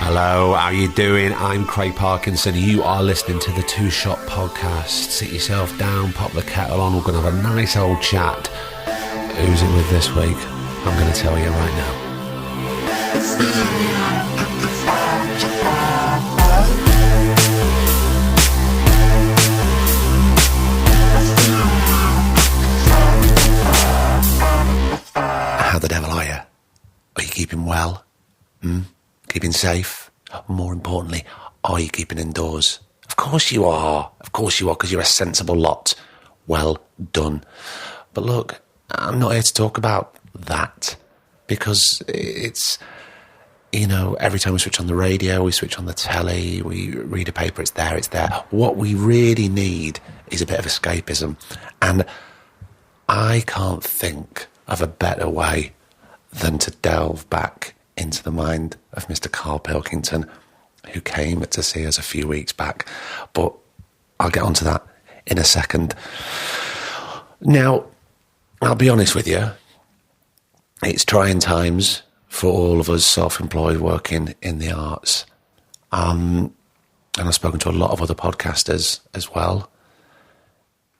Hello, how you doing? I'm Craig Parkinson. You are listening to the Two Shot Podcast. Sit yourself down, pop the kettle on. We're going to have a nice old chat. Who's it with this week? I'm going to tell you right now. How the devil are you? Are you keeping well? Keeping safe? More importantly, are you keeping indoors? Of course you are. Of course you are, because you're a sensible lot. Well done. But look, I'm not here to talk about that, because it's, you know, every time we switch on the radio, we switch on the telly, we read a paper, it's there. What we really need is a bit of escapism. And I can't think of a better way than to delve back into the mind of Mr. Karl Pilkington, who came to see us a few weeks back. But I'll get onto that in a second. Now, I'll be honest with you, it's trying times for all of us self-employed working in the arts. And I've spoken to a lot of other podcasters as well.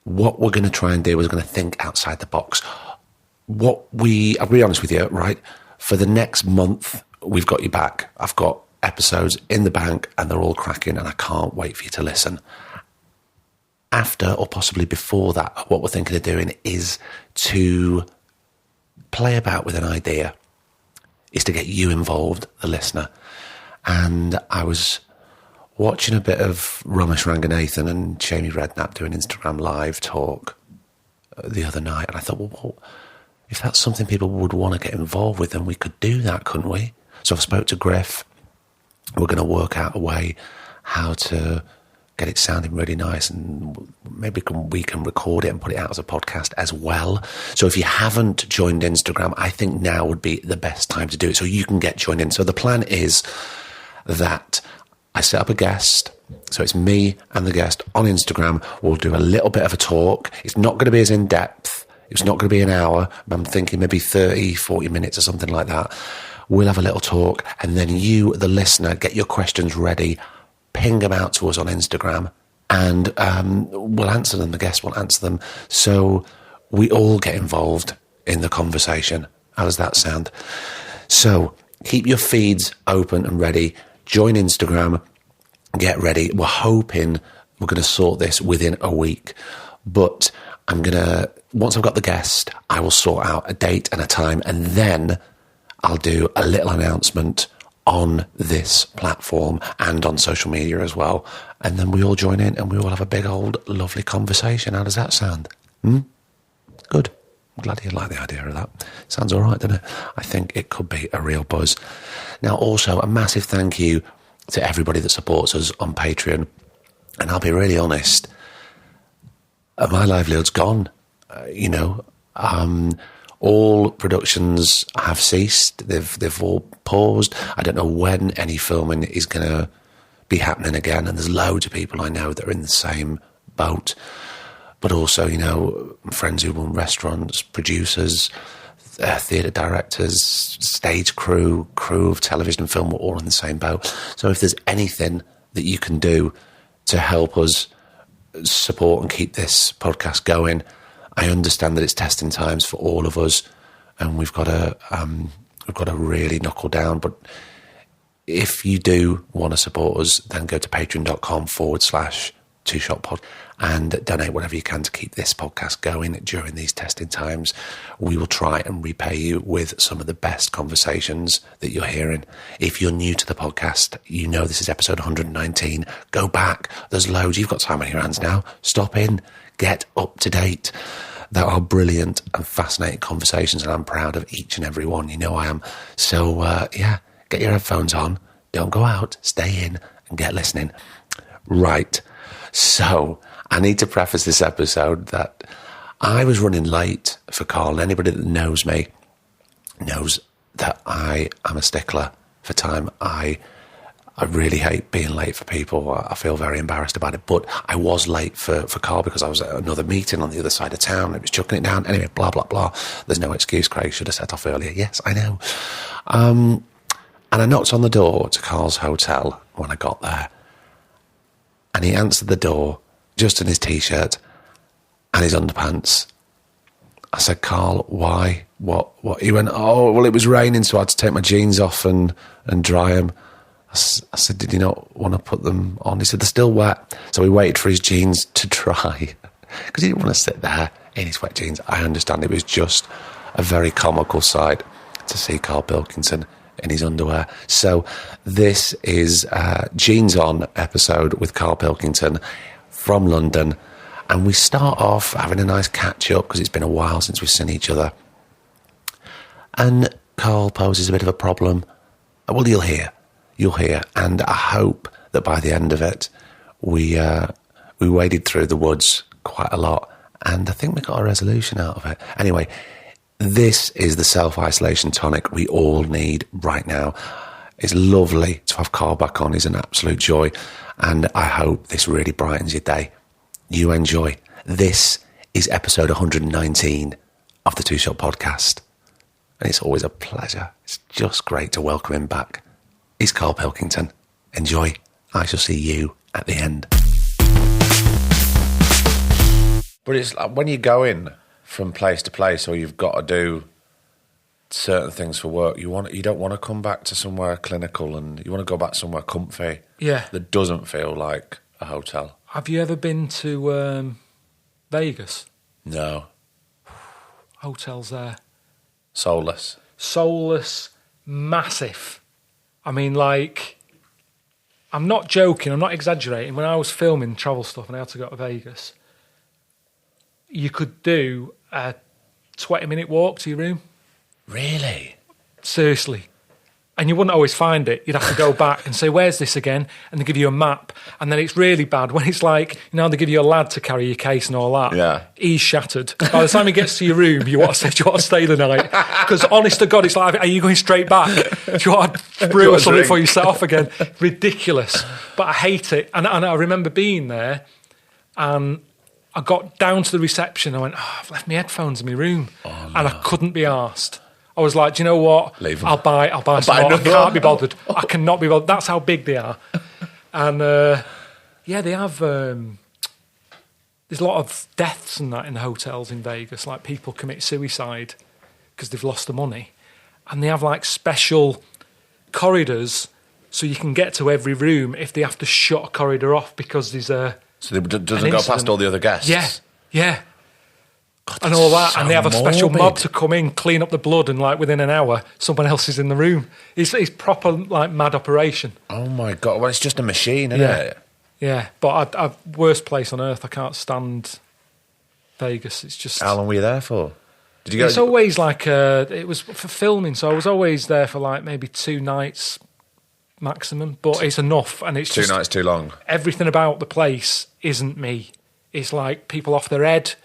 What we're going to try and do is we're going to think outside the box. I'll be honest with you, right? For the next month, we've got you back. I've got episodes in the bank and they're all cracking, and I can't wait for you to listen. After, or possibly before that, what we're thinking of doing is to play about with an idea, is to get you involved, the listener. And I was watching a bit of Ramesh Ranganathan and Jamie Redknapp doing Instagram live talk the other night, and I thought, well, if that's something people would want to get involved with, then we could do that, couldn't we? So I spoke to Griff. We're going to work out a way how to get it sounding really nice, and maybe we can record it and put it out as a podcast as well. So if you haven't joined Instagram, I think now would be the best time to do it, so you can get joined in. So the plan is that I set up a guest, so it's me and the guest on Instagram. We'll do a little bit of a talk. It's not going to be as in-depth. It's not going to be an hour. I'm thinking maybe 30, 40 minutes or something like that. We'll have a little talk, and then you, the listener, get your questions ready, ping them out to us on Instagram, and we'll answer them. The guest will answer them. So we all get involved in the conversation. How does that sound? So keep your feeds open and ready. Join Instagram. Get ready. We're hoping we're going to sort this within a week. But once I've got the guest, I will sort out a date and a time, and then I'll do a little announcement on this platform and on social media as well. And then we all join in and we all have a big old lovely conversation. How does that sound? Good. I'm glad you like the idea of that. Sounds all right, doesn't it? I think it could be a real buzz. Now, also, a massive thank you to everybody that supports us on Patreon. And I'll be really honest, my livelihood's gone. All productions have ceased. They've all paused. I don't know when any filming is going to be happening again. And there's loads of people I know that are in the same boat. But also, friends who run restaurants, producers, theatre directors, stage crew of television and film, we're all in the same boat. So if there's anything that you can do to help us support and keep this podcast going, I understand that it's testing times for all of us, and we've got to really knuckle down. But if you do want to support us, then go to patreon.com/2shotpod and donate whatever you can to keep this podcast going during these testing times. We will try and repay you with some of the best conversations that you're hearing. If you're new to the podcast, this is episode 119. Go back. There's loads. You've got time on your hands now. Stop in. Get up to date. There are brilliant and fascinating conversations, and I'm proud of each and every one. I am. So, get your headphones on. Don't go out. Stay in and get listening. Right. So, I need to preface this episode that I was running late for Karl. Anybody that knows me knows that I am a stickler for time. I really hate being late for people. I feel very embarrassed about it. But I was late for Karl because I was at another meeting on the other side of town. It was chucking it down. Anyway, blah, blah, blah. There's no excuse, Craig. Should have set off earlier. Yes, I know. And I knocked on the door to Karl's hotel when I got there. And he answered the door just in his T-shirt and his underpants. I said, Karl, why? What? He went, oh, well, it was raining, so I had to take my jeans off and dry them. I said, did you not want to put them on? He said, they're still wet. So he waited for his jeans to dry because he didn't want to sit there in his wet jeans. I understand it was just a very comical sight to see Karl Pilkington in his underwear. So this is Jeans On episode with Karl Pilkington from London. And we start off having a nice catch-up because it's been a while since we've seen each other. And Karl poses a bit of a problem. Well, you'll hear. And I hope that by the end of it, we waded through the woods quite a lot. And I think we got a resolution out of it. Anyway, this is the self-isolation tonic we all need right now. It's lovely to have Karl back on. He's an absolute joy. And I hope this really brightens your day. You enjoy. This is episode 119 of the Two Shot Podcast. And it's always a pleasure. It's just great to welcome him back. He's Karl Pilkington. Enjoy. I shall see you at the end. But it's like when you go in from place to place, or you've got to do certain things for work, you don't want to come back to somewhere clinical, and you want to go back somewhere comfy. Yeah. That doesn't feel like a hotel. Have you ever been to Vegas? No. Hotels there. Soulless, massive. I mean, like, I'm not joking, I'm not exaggerating. When I was filming travel stuff and I had to go to Vegas, you could do a 20-minute walk to your room. Really? Seriously. And you wouldn't always find it. You'd have to go back and say, where's this again? And they give you a map. And then it's really bad when it's like, they give you a lad to carry your case and all that. Yeah. He's shattered. By the time he gets to your room, you want to say, do you want to stay the night? Because honest to God, it's like, are you going straight back? Do you want to brew or something before you set off again? Ridiculous. But I hate it. And I remember being there and I got down to the reception. I went, I've left my headphones in my room. Oh, no. And I couldn't be arsed. I was like, do you know what? Leave them. I'll buy some more. I can't be bothered. I cannot be bothered. That's how big they are. And, they have... there's a lot of deaths and that in the hotels in Vegas. Like, people commit suicide because they've lost the money. And they have, like, special corridors so you can get to every room if they have to shut a corridor off because there's a... So it doesn't go past all the other guests? Yeah. God, and all that, so and they have a special morbid. mob to come in, clean up the blood, and like within an hour, someone else is in the room. It's proper like mad operation. Oh my God! Well, it's just a machine, isn't it? Yeah. But worst place on earth. I can't stand Vegas. It's just. How long were you there for? Did you go? It's always like it was for filming, so I was always there for like maybe 2 nights maximum. But it's enough, and it's 2 just nights too long. Everything about the place isn't me. It's like people off their head.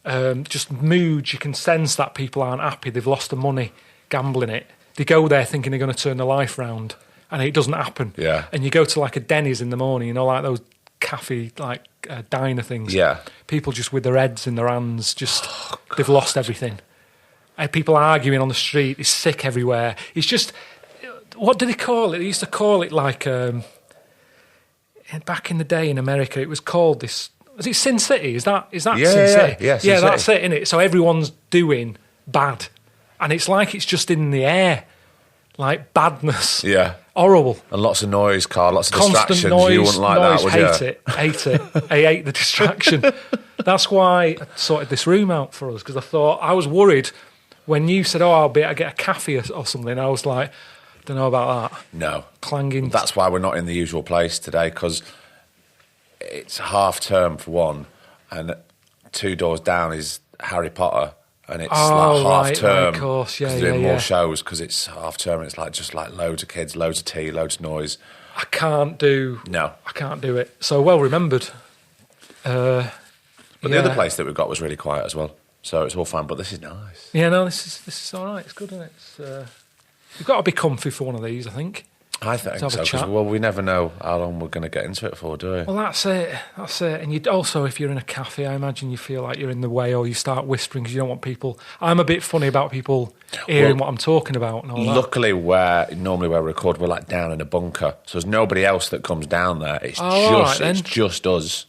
Just mood, you can sense that people aren't happy, they've lost the money gambling it. They go there thinking they're going to turn their life round and it doesn't happen. Yeah. And you go to like a Denny's in the morning, like those cafe, like diner things. Yeah. People just with their heads in their hands, just they've lost everything. And people arguing on the street, it's sick everywhere. It's just, what do they call it? They used to call it like, back in the day in America, it was called this. Is it Sin City? Is that Sin City? Yeah, Sin City. That's it, isn't it? So everyone's doing bad. And it's like it's just in the air. Like badness. Yeah. Horrible. And lots of noise, Karl, lots of Constant distractions. noise, You wouldn't like that, would you? Hate it. I hate the distraction. That's why I sorted this room out for us, because I thought, I was worried when you said, I'll get a cafe or something. I was like, don't know about that. No. Clanging. That's why we're not in the usual place today, because it's half term for one, and 2 doors down is Harry Potter, and it's like half term. Right, of course, yeah, doing more shows because it's half term. And it's like just like loads of kids, loads of tea, loads of noise. I can't do it. So well remembered. But the other place that we've got was really quiet as well, so it's all fine. But this is nice. Yeah, no, this is all right. It's good, isn't it? You've got to be comfy for one of these, I think. I think have a so, because, chat. well, we never know how long we're going to get into it for, do we? Well, that's it. And you also, if you're in a cafe, I imagine you feel like you're in the way, or you start whispering because you don't want people. I'm a bit funny about people hearing what I'm talking about and all that. Luckily, normally where we record, we're like down in a bunker, so there's nobody else that comes down there. It's it's just us.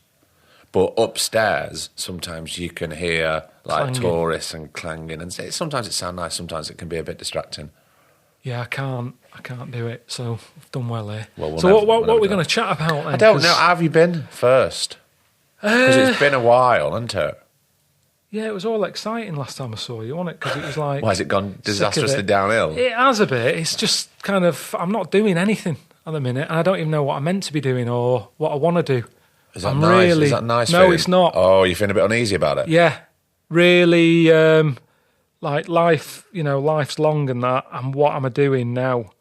But upstairs, sometimes you can hear like Clanging. tourists and clanging, and sometimes it sounds nice, sometimes it can be a bit distracting. Yeah, I can't do it. So I've done well here. Well, what are we going to chat about then? I don't know. How have you been first? Because it's been a while, hasn't it? Yeah, it was all exciting last time I saw you, wasn't it? Because it was like... Why has it gone disastrously downhill? It has a bit. It's just kind of... I'm not doing anything at the minute, and I don't even know what I'm meant to be doing or what I want to do. Is that nice? Is that nice? No, it's not. Oh, you feeling a bit uneasy about it? Yeah. Really, like life, life's long and that, and what am I doing now?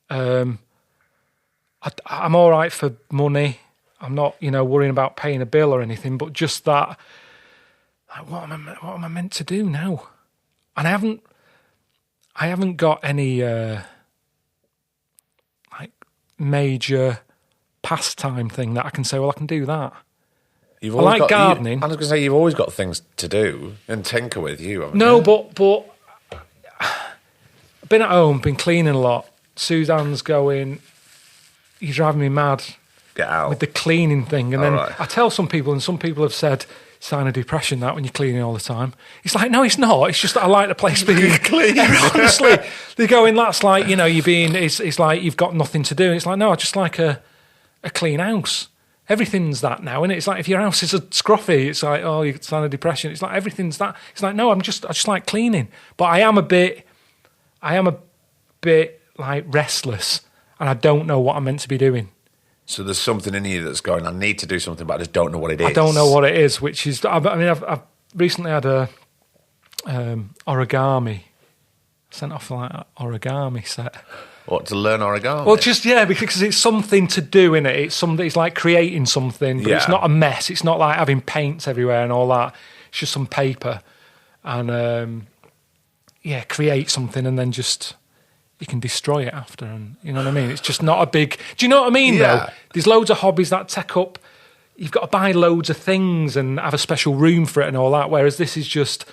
I'm all right for money. I'm not, worrying about paying a bill or anything, but just that, like, what am I meant to do now? And I haven't got any, like, major pastime thing that I can say, well, I can do that. I like gardening. I was going to say, you've always got things to do and tinker with, haven't you? No, but I've been at home, been cleaning a lot. Suzanne's going, you're driving me mad. Get out. With the cleaning thing. And then right. I tell some people, and some people have said, sign of depression that when you're cleaning all the time. It's like, no, it's not. It's just that I like the place being clean. Honestly, they're going, that's like, you're being, it's like you've got nothing to do. And it's like, no, I just like a clean house. Everything's that now, isn't it? It's like if your house is a scruffy, it's like, oh, you sign of depression. It's like everything's that. It's like, no, I just like cleaning. But I am a bit like restless, and I don't know what I'm meant to be doing. So there's something in you that's going, I need to do something, but I just don't know what it is. I don't know what it is, which is, I've recently had a origami, sent off like an origami set. What, to learn origami? Well, just, because it's something to do, innit? It's like creating something, but it's not a mess. It's not like having paints everywhere and all that. It's just some paper and, create something and then just... you can destroy it after, and you know what I mean? It's just not a big... Do you know what I mean, though? There's loads of hobbies that take up... You've got to buy loads of things and have a special room for it and all that, whereas this is just...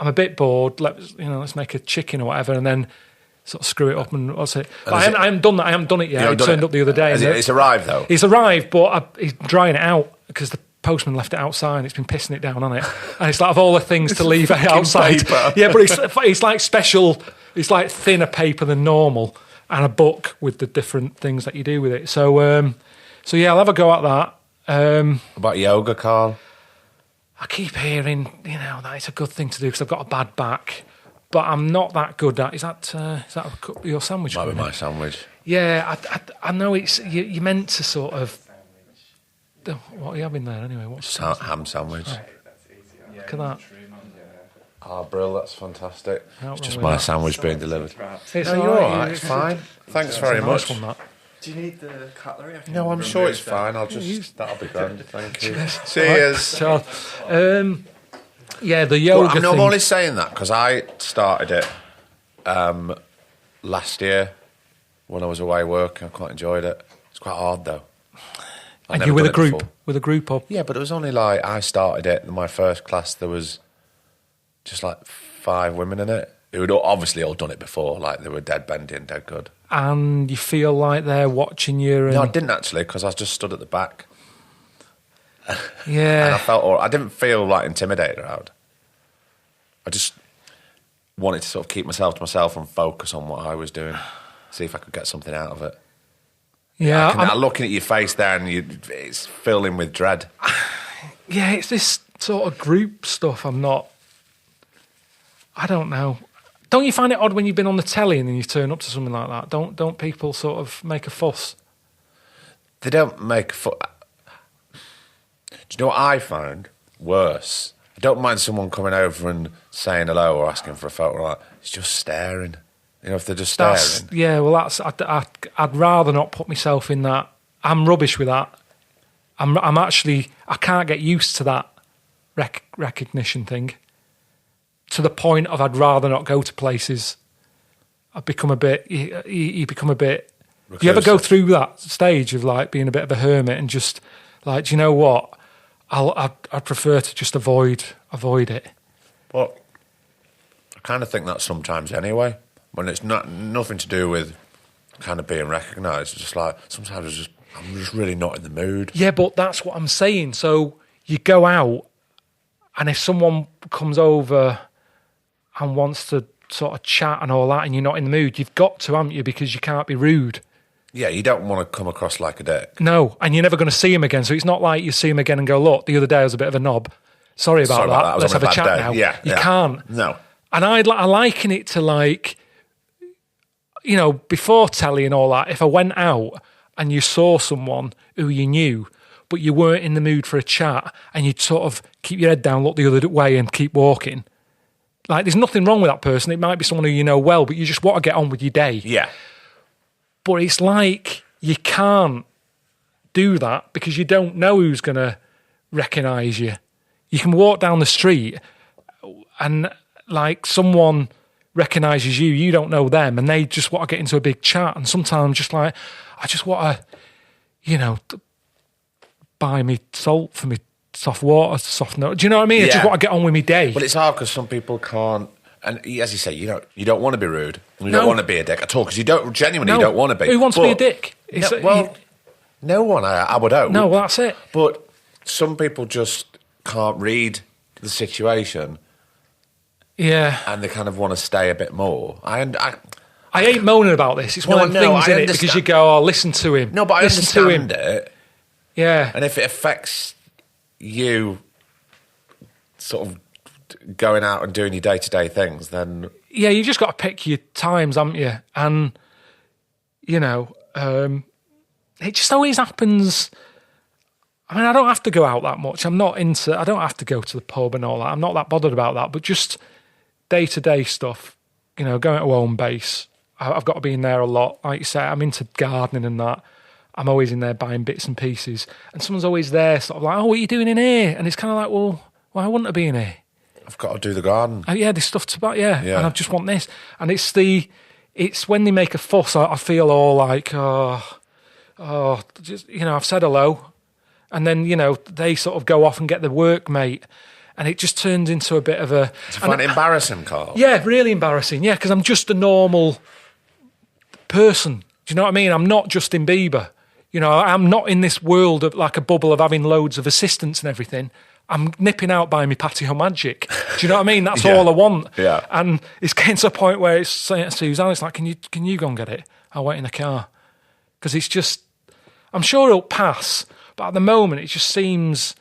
I'm a bit bored, let's make a chicken or whatever, and then sort of screw it up and what's it? But I haven't done that. I haven't done it yet. It turned up the other day. It's arrived, though? It's arrived, but he's drying it out because the postman left it outside. It's been pissing it down on it. And it's like, of all the things to leave it outside... Paper. Yeah, but it's like special... It's like thinner paper than normal, and a book with the different things that you do with it. So I'll have a go at that. About yoga, Carl? I keep hearing, that it's a good thing to do because I've got a bad back, but I'm not that good at. Is that your sandwich? Might be my sandwich. Yeah, I know it's you're meant to sort of. What are you having there anyway? What's ham sandwich? Right. Look at that. Oh, Brill, that's fantastic. It's just my sandwich being delivered. It's you're all right. It's fine. Thanks very much. Nice one, that. Do you need the cutlery? No, I'm sure it's fine. That'll be grand. Thank you. Cheers. The yoga thing. I'm only saying that because I started it last year when I was away working. I quite enjoyed it. It's quite hard, though. And you with a group? Before. With a group up? Yeah, but it was only like I started it. In my first class, there was just like 5 women in it who had obviously all done it before. Like they were dead bendy and dead good. And you feel like they're watching you? No, I didn't actually, because I just stood at the back. Yeah. And I didn't feel like intimidated around. I just wanted to sort of keep myself to myself and focus on what I was doing, see if I could get something out of it. Yeah, I'm looking at your face there, and it's filling with dread. Yeah, it's this sort of group stuff. I don't know. Don't you find it odd when you've been on the telly and then you turn up to something like that? Don't people sort of make a fuss? They don't make a fuss. Do you know what I found worse? I don't mind someone coming over and saying hello or asking for a photo. Like, it's just staring. If they're just staring. I'd rather not put myself in that. I'm rubbish with that. I can't get used to that recognition thing. To the point of I'd rather not go to places. I've become a bit. You become a bit Do you ever go through that stage of like being a bit of a hermit and just like, do you know what? I'd prefer to just avoid it. Well, I kind of think that sometimes anyway. When it's nothing to do with kind of being recognised. It's just like sometimes I'm just really not in the mood. Yeah, but that's what I'm saying. So you go out, and if someone comes over and wants to sort of chat and all that, and you're not in the mood, you've got to, haven't you? Because you can't be rude. Yeah, you don't want to come across like a dick. No, and you're never going to see him again. So it's not like you see him again and go, look, the other day I was a bit of a knob. Sorry about that. Let's have a chat now. Yeah, you can't. No. And I liken it to like, you know, before telly and all that, if I went out and you saw someone who you knew, but you weren't in the mood for a chat, and you'd sort of keep your head down, look the other way and keep walking. Like, there's nothing wrong with that person. It might be someone who you know well, but you just want to get on with your day. Yeah. But it's like you can't do that because you don't know who's going to recognise you. You can walk down the street and like someone recognises you, you don't know them, and they just want to get into a big chat. And sometimes just like, I just want to, you know, buy me salt for me soft water, soft note. Do you know what I mean? Yeah. I just want to get on with my day. But it's hard because some people can't. And as you say, you don't want to be rude. You don't want to be a dick at all because you don't want to be. Who wants to be a dick? No one. I would hope. No, well, that's it. But some people just can't read the situation. Yeah, and they kind of want to stay a bit more. I ain't moaning about this. It's one of the things in it because you go, oh, listen to him. No, but I understand it. Yeah, and if it affects you, sort of going out and doing your day-to-day things, then yeah, you just got to pick your times, haven't you? And you know, it just always happens. I mean, I don't have to go out that much. I don't have to go to the pub and all that. I'm not that bothered about that. But just day-to-day stuff, you know, going to home base, I've got to be in there a lot. Like you say, I'm into gardening and that. I'm always in there buying bits and pieces. And someone's always there sort of like, oh, what are you doing in here? And it's kind of like, well, why wouldn't I be in here? I've got to do the garden. Yeah, there's stuff to buy, yeah. And I just want this. And it's when they make a fuss, I feel all like, just, you know, I've said hello. And then, you know, they sort of go off and get the workmate. And it just turns into a bit of a... It's embarrassing, Carl. Yeah, really embarrassing. Yeah, because I'm just a normal person. Do you know what I mean? I'm not Justin Bieber. You know, I'm not in this world of like a bubble of having loads of assistants and everything. I'm nipping out by my patio magic. Do you know what I mean? That's all I want. Yeah. And it's getting to a point where it's saying to Suzanne, it's like, can you go and get it? I'll wait in the car. Because it's just... I'm sure it'll pass, but at the moment it just seems...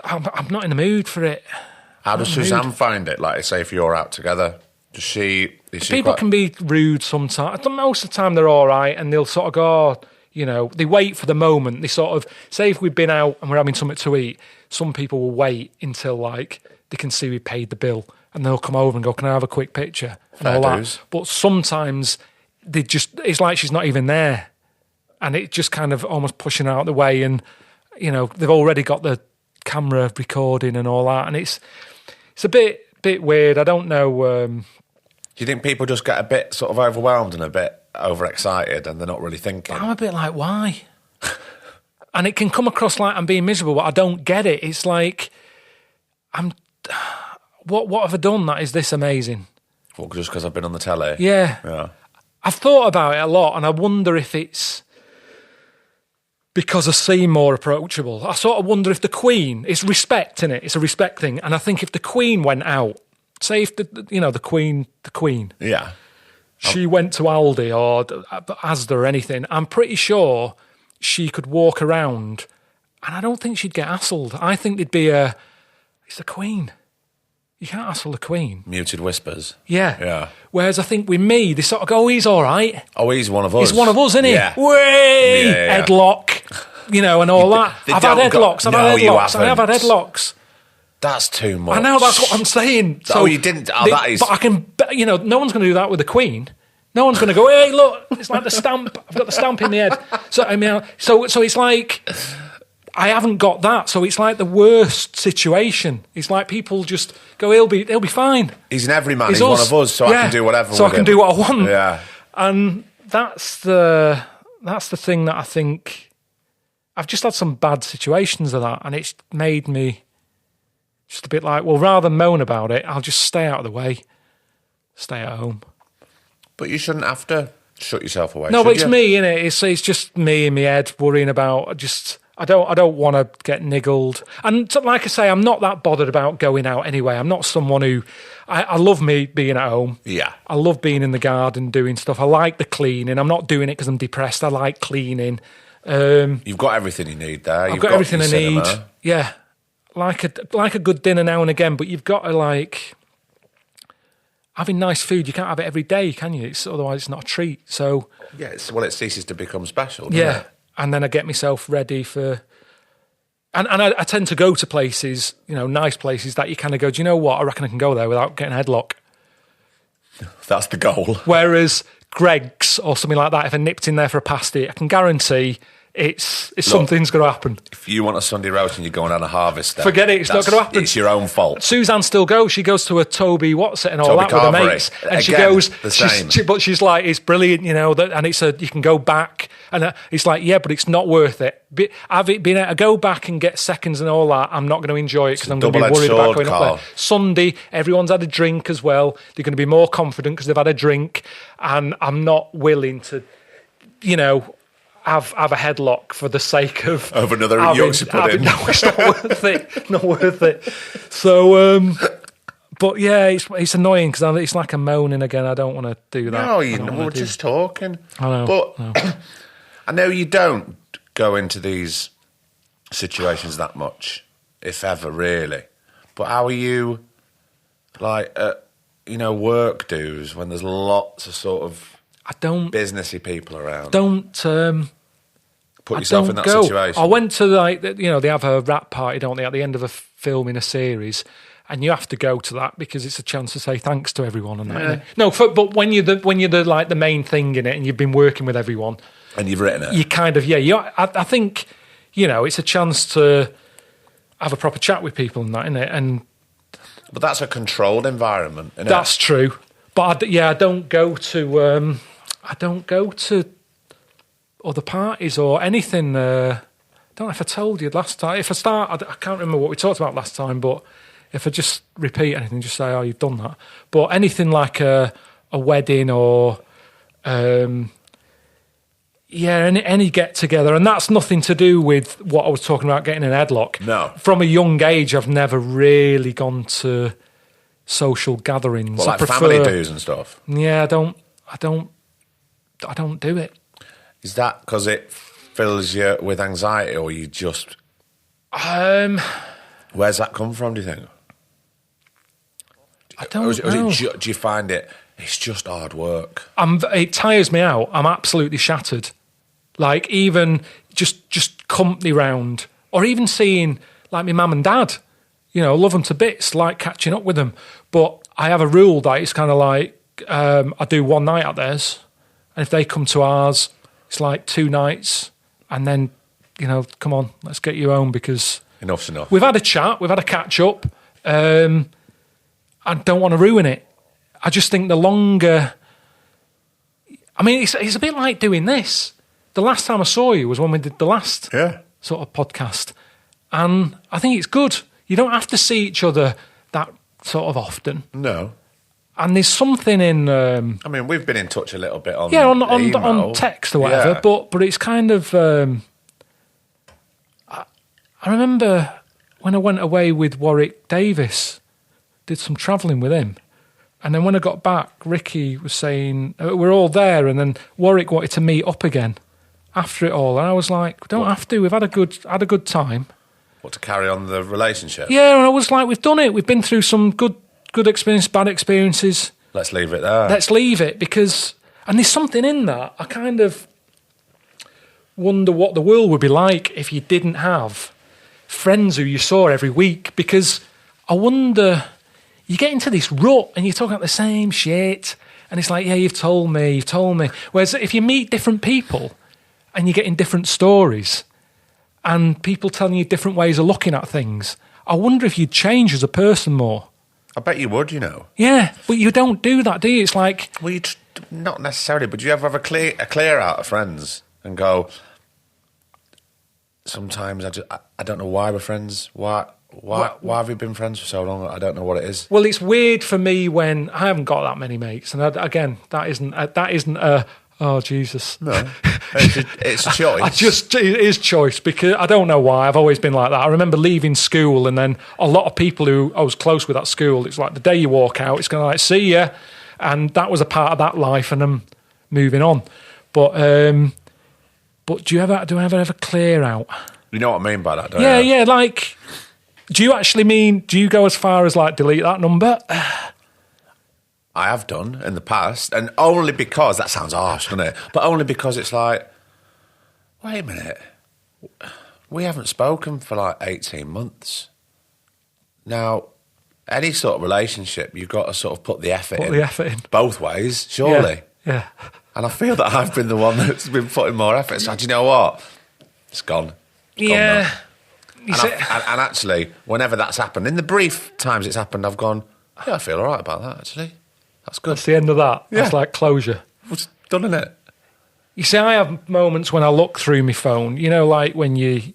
I'm not in the mood for it. How does Suzanne find it? Like, say, if you're out together, is she People can be rude sometimes. Most of the time they're all right, and they'll sort of go, oh, you know, they wait for the moment. They sort of, say if we've been out and we're having something to eat, some people will wait until, like, they can see we paid the bill, and they'll come over and go, can I have a quick picture? And all that. But sometimes it's like she's not even there, and it just kind of almost pushing her out of the way, and you know, they've already got the camera recording and all that, and it's a bit weird. I don't know. Do you think people just get a bit sort of overwhelmed and a bit overexcited and they're not really thinking? I'm a bit like, why? And it can come across like I'm being miserable, but I don't get it. It's like, what have I done that is this amazing? Well, just because I've been on the telly? Yeah. I've thought about it a lot, and I wonder if it's because I seem more approachable. I sort of wonder if the Queen, it's respect, innit? It's a respect thing. And I think if the Queen went out, say if the Queen. Yeah. She went to Aldi or Asda or anything, I'm pretty sure she could walk around and I don't think she'd get hassled. I think there'd be it's the Queen. You can't hassle the Queen. Muted whispers. Yeah. Whereas I think with me, they sort of go, oh, he's all right. Oh, he's one of us. He's one of us, isn't he? Yeah. Way! Yeah. Headlock, you know, and all that. I've had headlocks. I have had headlocks. That's too much. I know, that's what I'm saying. So you didn't. Oh, that is. But I can, you know, no one's going to do that with the Queen. No one's going to go, hey, look, it's like the stamp. I've got the stamp in the head. So, I mean, so it's like, I haven't got that. So it's like the worst situation. It's like people just go, he'll be fine. He's an everyman. He's one of us, so I can do whatever. So I can do what I want. Yeah. And that's the thing that I think I've just had some bad situations of that, and it's made me just a bit like, well, rather than moan about it, I'll just stay out of the way, stay at home. But you shouldn't have to shut yourself away. No, but it's you? me, innit? It's just me in my head worrying about just. I don't want to get niggled. And like I say, I'm not that bothered about going out anyway. I'm not someone who... I love me being at home. Yeah. I love being in the garden doing stuff. I like the cleaning. I'm not doing it because I'm depressed. I like cleaning. You've got everything you need there. I've got everything I need. Yeah. Like a good dinner now and again, but you've got to like... Having nice food, you can't have it every day, can you? Otherwise it's not a treat. So... Yeah, it ceases to become special, doesn't it? And then I get myself ready for... And I tend to go to places, nice places that you kind of go, do you know what? I reckon I can go there without getting a headlock. That's the goal. Whereas Greg's or something like that, if I nipped in there for a pasty, I can guarantee something's going to happen. If you want a Sunday roast and you're going on a harvest, then forget it. It's not going to happen. It's your own fault. Suzanne still goes. She goes to a Toby What's it and all Toby that Carvery. with her mates, and Again, she goes. The same. But she's like, it's brilliant, and it's you can go back, and it's like, yeah, but it's not worth it. Have it been able to go back and get seconds and all that? I'm not going to enjoy it because I'm going to be worried about going up there. Sunday, everyone's had a drink as well. They're going to be more confident because they've had a drink, and I'm not willing to, have a headlock for the sake of another Yorkshire pudding. No, it's not worth it. Not worth it. So, but yeah, it's annoying because it's like a moaning again. I don't want to do that. No, we're just talking. I know. But I know you don't go into these situations that much, if ever, really. But how are you, like, work dues when there's lots of sort of businessy people around? Put yourself in that situation. I went to they have a rap party, don't they, at the end of a film in a series, and you have to go to that because it's a chance to say thanks to everyone and that. Yeah. No, but when you're the main thing in it, and you've been working with everyone, and you've written it, you kind of I think it's a chance to have a proper chat with people and that, isn't it? And but that's a controlled environment, isn't that's it? true. But I don't go to other parties or anything. I don't know if I told you last time. If I start, I can't remember what we talked about last time, but if I just repeat anything, just say, oh, you've done that. But anything like a wedding or, any get-together, and that's nothing to do with what I was talking about, getting an headlock. No. From a young age, I've never really gone to social gatherings. Well, like family dues and stuff? Yeah, I don't do it. Is that because it fills you with anxiety, or you just... Where's that come from, do you think? I don't know. Do you find it's just hard work? It tires me out. I'm absolutely shattered. Like, even just company round, or even seeing, like, my mum and dad, love them to bits, like catching up with them. But I have a rule that it's kind of like, I do one night at theirs, and if they come to ours... It's like 2 nights, and then, come on, let's get you home because... Enough's enough. We've had a chat, we've had a catch-up. I don't want to ruin it. I just think the longer... I mean, it's a bit like doing this. The last time I saw you was when we did the last sort of podcast. And I think it's good. You don't have to see each other that sort of often. No. And there's something in... I mean, we've been in touch a little bit on on text or whatever, but it's kind of... I remember when I went away with Warwick Davis, did some travelling with him, and then when I got back, Ricky was saying, we're all there, and then Warwick wanted to meet up again after it all, and I was like, we don't have to, we've had a good time. What, to carry on the relationship? Yeah, and I was like, we've done it, we've been through some good experiences, bad experiences. Let's leave it there. Let's leave it, because... And there's something in that. I kind of wonder what the world would be like if you didn't have friends who you saw every week, because I wonder... You get into this rut and you're talking about the same shit, and it's like, yeah, you've told me. Whereas if you meet different people and you're getting different stories and people telling you different ways of looking at things, I wonder if you'd change as a person more. I bet you would, Yeah, but you don't do that, do you? It's like... Well, not necessarily, but do you ever have a clear out of friends and go, sometimes I don't know why we're friends. Why have we been friends for so long? I don't know what it is. Well, it's weird for me when I haven't got that many mates, and again, that isn't a oh Jesus. No, it's a choice. It is choice because I don't know why. I've always been like that. I remember leaving school, and then a lot of people who I was close with at school, it's like the day you walk out, it's going to like see ya, and that was a part of that life, and I'm moving on. But do I ever clear out? You know what I mean by that, don't you? you? Yeah. Like, do you go as far as like delete that number? I have done in the past, and only because, that sounds harsh, doesn't it? But only because it's like, wait a minute, we haven't spoken for like 18 months. Now, any sort of relationship, you've got to sort of put the effort in. Both ways, surely. Yeah. And I feel that I've been the one that's been putting more effort. So, do you know what? It's gone. Yeah. And actually, whenever that's happened, in the brief times it's happened, I've gone, yeah, I feel all right about that, actually. That's good. That's the end of that. Yeah. That's like closure. It's done, isn't it? You see, I have moments when I look through my phone, you know, like when if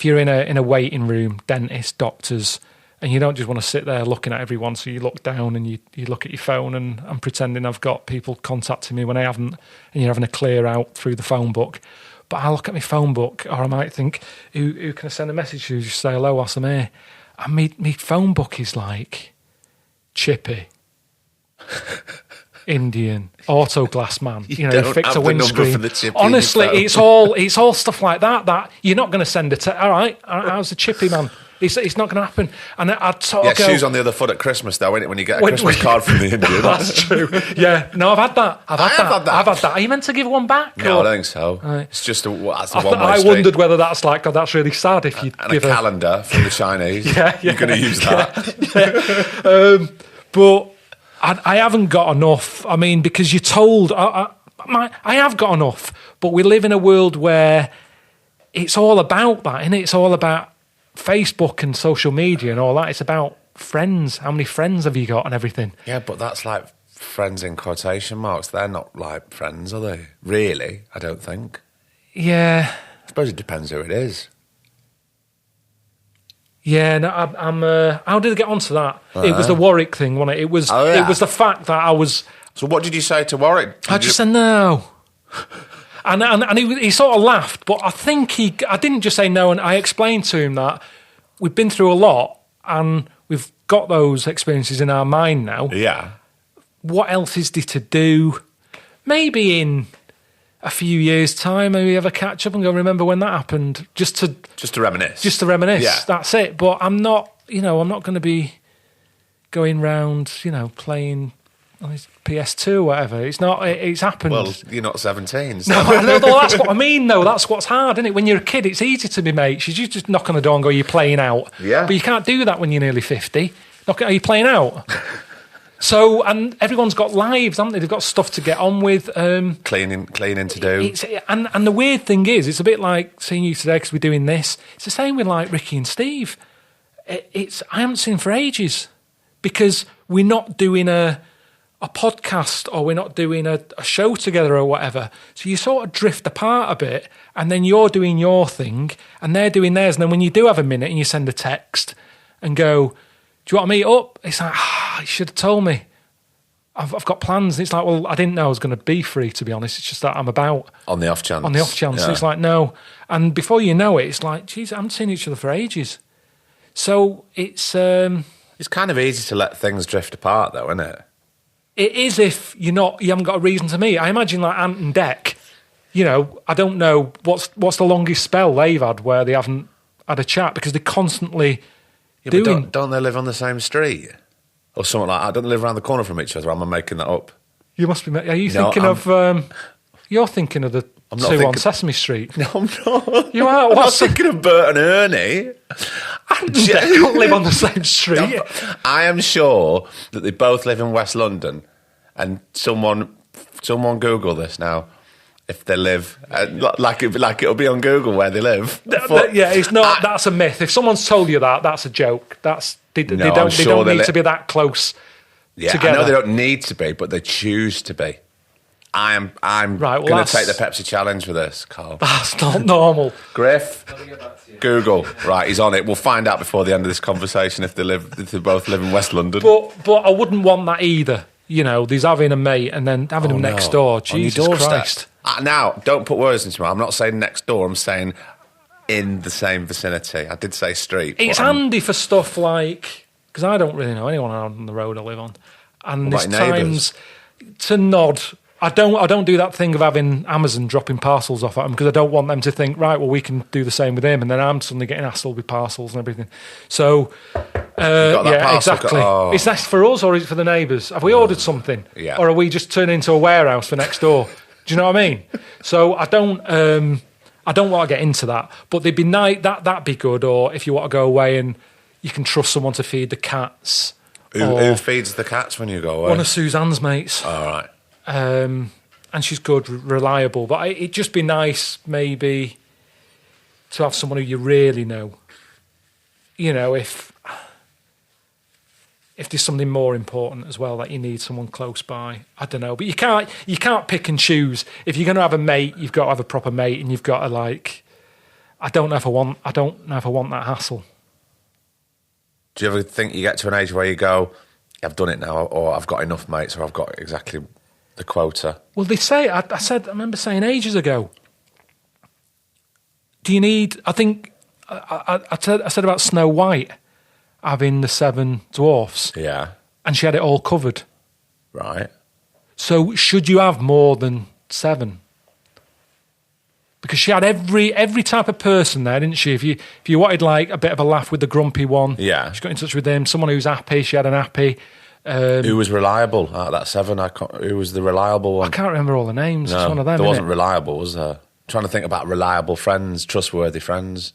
you're in a waiting room, dentist, doctors, and you don't just want to sit there looking at everyone, so you look down and you look at your phone, and I'm pretending I've got people contacting me when I haven't, and you're having a clear out through the phone book. But I look at my phone book, or I might think, who can I send a message to? Just say hello whilst I'm here. And my phone book is like Chippy, Indian, auto glass man. You know, fix a windscreen. Honestly, it's all stuff like that you're not going to send it. All right, how's the Chippy man? It's not going to happen. And I'd sort of go, shoes on the other foot at Christmas, though, isn't it? When you get a Christmas card from the Indian. That's true. Yeah, no, I've had that. I've had that. Are you meant to give one back? No, I don't think so. Right. It's just that's a one-way I street. wondered whether that's like, God, that's really sad if you give a calendar from the Chinese. You're going to use that. But I haven't got enough. I mean, because you're told I have got enough, but we live in a world where it's all about that, and it's all about Facebook and social media and all that. It's about friends. How many friends have you got and everything? Yeah, but that's like friends in quotation marks. They're not like friends, are they? Really? I don't think. Yeah. I suppose it depends who it is. Yeah, no, I'm. How did I get onto that? It was the Warwick thing, wasn't it? It was. Oh, yeah. It was the fact that I was. So what did you say to Warwick? I just said no. And he sort of laughed, but I think I didn't just say no, and I explained to him that we've been through a lot and we've got those experiences in our mind now. Yeah. What else is there to do? Maybe in a few years' time, maybe have a catch up and go, remember when that happened? Just to reminisce. Just to reminisce. Yeah. That's it. But I'm not going to be going round, playing on his PS2 or whatever. It's not. It's happened. Well, you're not 17. So. No, that's what I mean, though. That's what's hard, isn't it? When you're a kid, it's easy to be mates. You just knock on the door and go, you're playing out. Yeah. But you can't do that when you're nearly 50. Are you playing out? So, and everyone's got lives, haven't they? They've got stuff to get on with. Cleaning to do. And the weird thing is, it's a bit like seeing you today because we're doing this. It's the same with like Ricky and Steve. I haven't seen them for ages because we're not doing a podcast or we're not doing a show together or whatever. So you sort of drift apart a bit and then you're doing your thing and they're doing theirs. And then when you do have a minute and you send a text and go, do you want to meet up? It's like, you should have told me. I've got plans. And it's like, well, I didn't know I was going to be free, to be honest. It's just that I'm about. On the off chance. Yeah. It's like, no. And before you know it, it's like, geez, I haven't seen each other for ages. So it's... it's kind of easy to let things drift apart, though, isn't it? It is if you haven't got a reason to meet. I imagine like Ant and Dec, I don't know what's the longest spell they've had where they haven't had a chat because they constantly... Yeah, but don't they live on the same street? Or something like that? Don't they live around the corner from each other? Am I making that up? You must be... Are you thinking of... you're thinking of the two on Sesame Street. No, I'm not. You are? I'm not thinking of Bert and Ernie. They don't live on the same street. No, I am sure that they both live in West London. And someone Google this now. If they live, like it'll be on Google where they live. Yeah, it's not. That's a myth. If someone's told you that, that's a joke. They don't need to be that close Yeah, together. I know they don't need to be, but they choose to be. I'm Right, well, going to take that's- the Pepsi challenge with this, Carl. That's not normal. Griff, Google. Right, he's on it. We'll find out before the end of this conversation if they both live in West London. But I wouldn't want that either. You know, there's having a mate and then having them next door. On your Jesus doorstep. Christ. Now, don't put words into me. I'm not saying next door. I'm saying in the same vicinity. I did say street. It's but I'm- handy for stuff like, because I don't really know anyone out on the road I live on, and What there's about your times to nod. I don't do that thing of having Amazon dropping parcels off at them because I don't want them to think, right, well, we can do the same with him, and then I'm suddenly getting hassled with parcels and everything. So, got that yeah, parcel, exactly. oh. Is that for us or is it for the neighbours? Have we ordered something, Yeah. or are we just turning into a warehouse for next door? Do you know what I mean? So I don't want to get into that, but they'd be nice. That'd be good. Or if you want to go away and you can trust someone to feed the cats. Who feeds the cats when you go away? One of Suzanne's mates. All right. And she's good, reliable. But it'd just be nice, maybe, to have someone who you really know. You know, if there's something more important as well that you need someone close by, I don't know. But you can't pick and choose. If you're going to have a mate, you've got to have a proper mate, and you've got to like. I don't know if I want that hassle. Do you ever think you get to an age where you go, I've done it now, or I've got enough mates, or I've got exactly the quota? Well, they say, I remember saying ages ago, do you need, I think, I said about Snow White having the 7 dwarfs, Yeah. and she had it all covered. Right. So should you have more than 7? Because she had every type of person there, didn't she? If you wanted like a bit of a laugh with the grumpy one, Yeah. she got in touch with him. Someone who's happy, she had an happy. Who was reliable out of that 7? Who was the reliable one? I can't remember all the names. No, It's one of them. there wasn't innit? reliable, was there? Trying to think about reliable friends, trustworthy friends.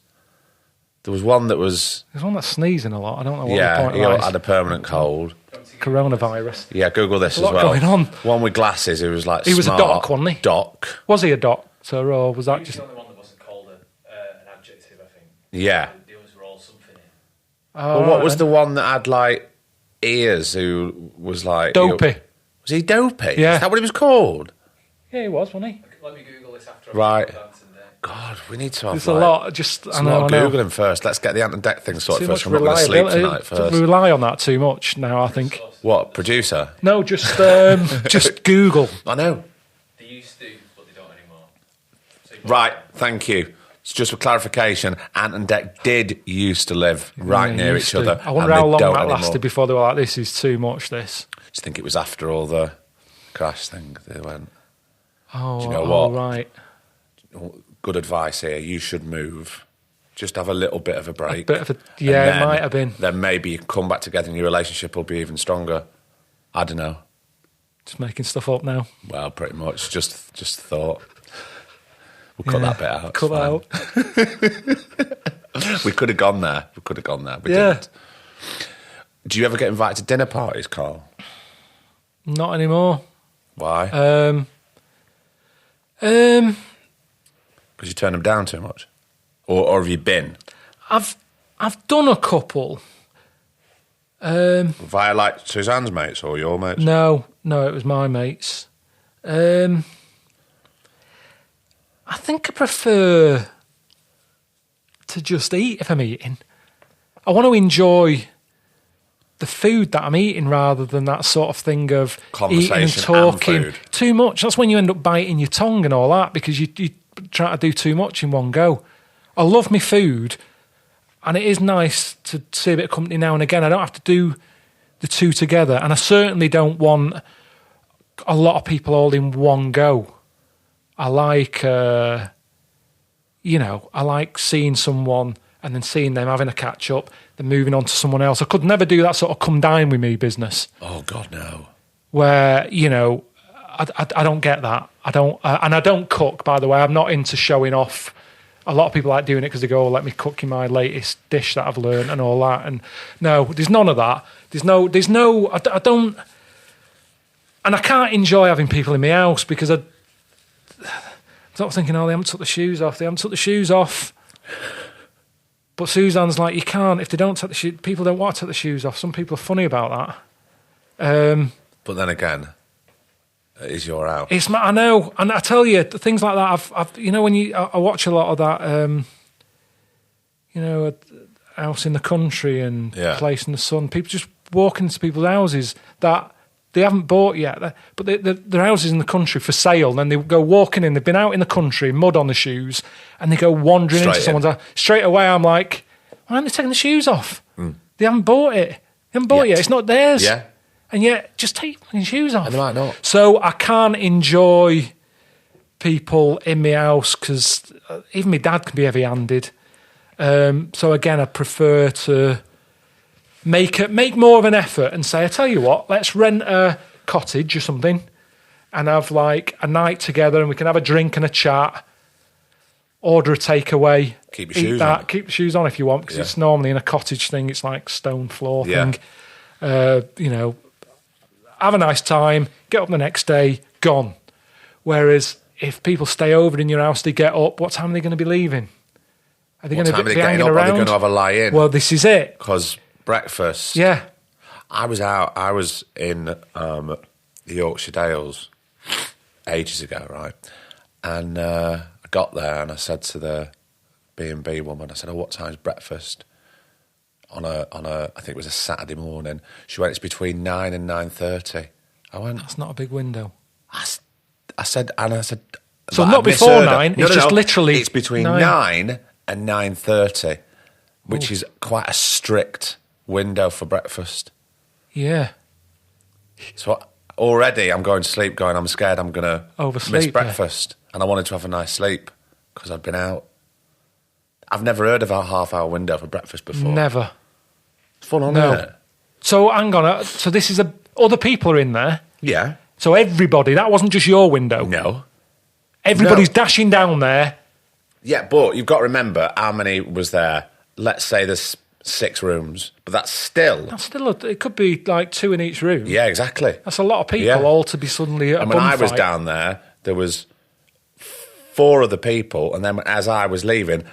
There was one that was... There's one that's sneezing a lot. I don't know what the Yeah, point he of that had is. a permanent cold. Coronavirus. Yeah, Google this a as lot well. going on. One with glasses who was like He was a smart. doc, wasn't he? Doc. Was he a doctor or was that He was just? the only one that wasn't called an adjective, I think. Yeah. The others were all something in. Well, what was the one that had like ears who was like... Dopey? Was he dopey? Yeah. Is that what he was called? Yeah, he was, wasn't he? Let me Google this after. Right. I've God, we need to have There's a lot. Just It's I know. not I know. Googling first. Let's get the Ant and Deck thing sorted Too first. much I'm not going to sleep reliability. tonight first. Rely on that too much now. I think. What, producer? No, just just Google. I know. They used to, but they don't anymore. So Right, thank you. It's just for clarification, Ant and Deck did used to live right Yeah, near used each to. other. I wonder and how they long don't that anymore. lasted before they were like, "This is too much." This. Do you think it was after all the crash thing they went? Oh, Do you know oh, what? right. Good advice here. You should move. Just have a little bit of a break. Bit of a, And yeah, then- it might have been. Then maybe you come back together and your relationship will be even stronger. I don't know. Just making stuff up now. Well, pretty much. Just thought. We'll cut that bit out. Cut that It's out. fine. We could have gone there. We Yeah. didn't. Do you ever get invited to dinner parties, Carl? Not anymore. Why? Um, Because you turn them down too much? Or have you been? I've done a couple. Via like Suzanne's mates or your mates? No, it was my mates. I think I prefer to just eat if I'm eating. I want to enjoy the food that I'm eating rather than that sort of thing of eating and Conversation talking and food. too much. That's when you end up biting your tongue and all that because you try to do too much in one go. I love my food, and it is nice to see a bit of company now and again. I don't have to do the two together, and I certainly don't want a lot of people all in one go. I like, I like seeing someone and then seeing them having a catch up, then moving on to someone else. I could never do that sort of come dine with me business Oh, God, no. where, I don't get that. I don't, and I don't cook, by the way. I'm not into showing off. A lot of people like doing it because they go, let me cook you my latest dish that I've learned and all that. And no, there's none of that. There's no, I don't, and I can't enjoy having people in my house because I'm sort of thinking, they haven't took the shoes off. But Suzanne's like, you can't, if they don't take the shoes, people don't want to take the shoes off. Some people are funny about But then again, it is your house. I know, and I tell you, things like that. I've you know, when I watch a lot of that, you know, House in the Country and Place in the Sun. People just walk into people's houses that they haven't bought yet, but they're houses in the country for sale. And then they go walking in. They've been out in the country, mud on the shoes, and they go wandering into someone's house. Straight away, I'm like, why aren't they taking the shoes off? They haven't bought it. They haven't bought it yet. It's not theirs. Yeah. And yet, just take your fucking shoes off. And they might not. So I can't enjoy people in my house because even my dad can be heavy-handed. So again, I prefer to make more of an effort and say, I tell you what, let's rent a cottage or something and have like a night together and we can have a drink and a chat, order a takeaway. Keep your shoes on. Keep your shoes on if you want, because it's normally in a cottage thing, it's like stone floor thing. You know, have a nice time, get up the next day, gone. Whereas if people stay over in your house, they get up, what time are they going to be leaving? Are they going to be hanging around? Are they going to have a lie-in? Well, this is it. Because breakfast... Yeah. I was in the Yorkshire Dales ages ago, right? And I got there and I said to the B&B woman, I said, oh, what time's breakfast? On a I think it was a Saturday morning. She went, it's between 9 and 9:30. I went... That's not a big window. I said... So not before 9, it's just literally... It's between 9 and 9:30, which is quite a strict window for breakfast. Yeah. So already I'm going to sleep going, I'm scared I'm going to miss breakfast. Yeah. And I wanted to have a nice sleep because I'd been out. I've never heard of a half-hour window for breakfast before. Never. It's full on, isn't it? So hang on. So this is other people are in there? Yeah. So everybody, that wasn't just your window? No. Everybody's dashing down there. Yeah, but you've got to remember how many was there. Let's say there's 6 rooms, but that's still... it could be like 2 in each room. Yeah, exactly. That's a lot of people all to be suddenly at a And when I was fight. down there was 4 other people, and then as I was leaving,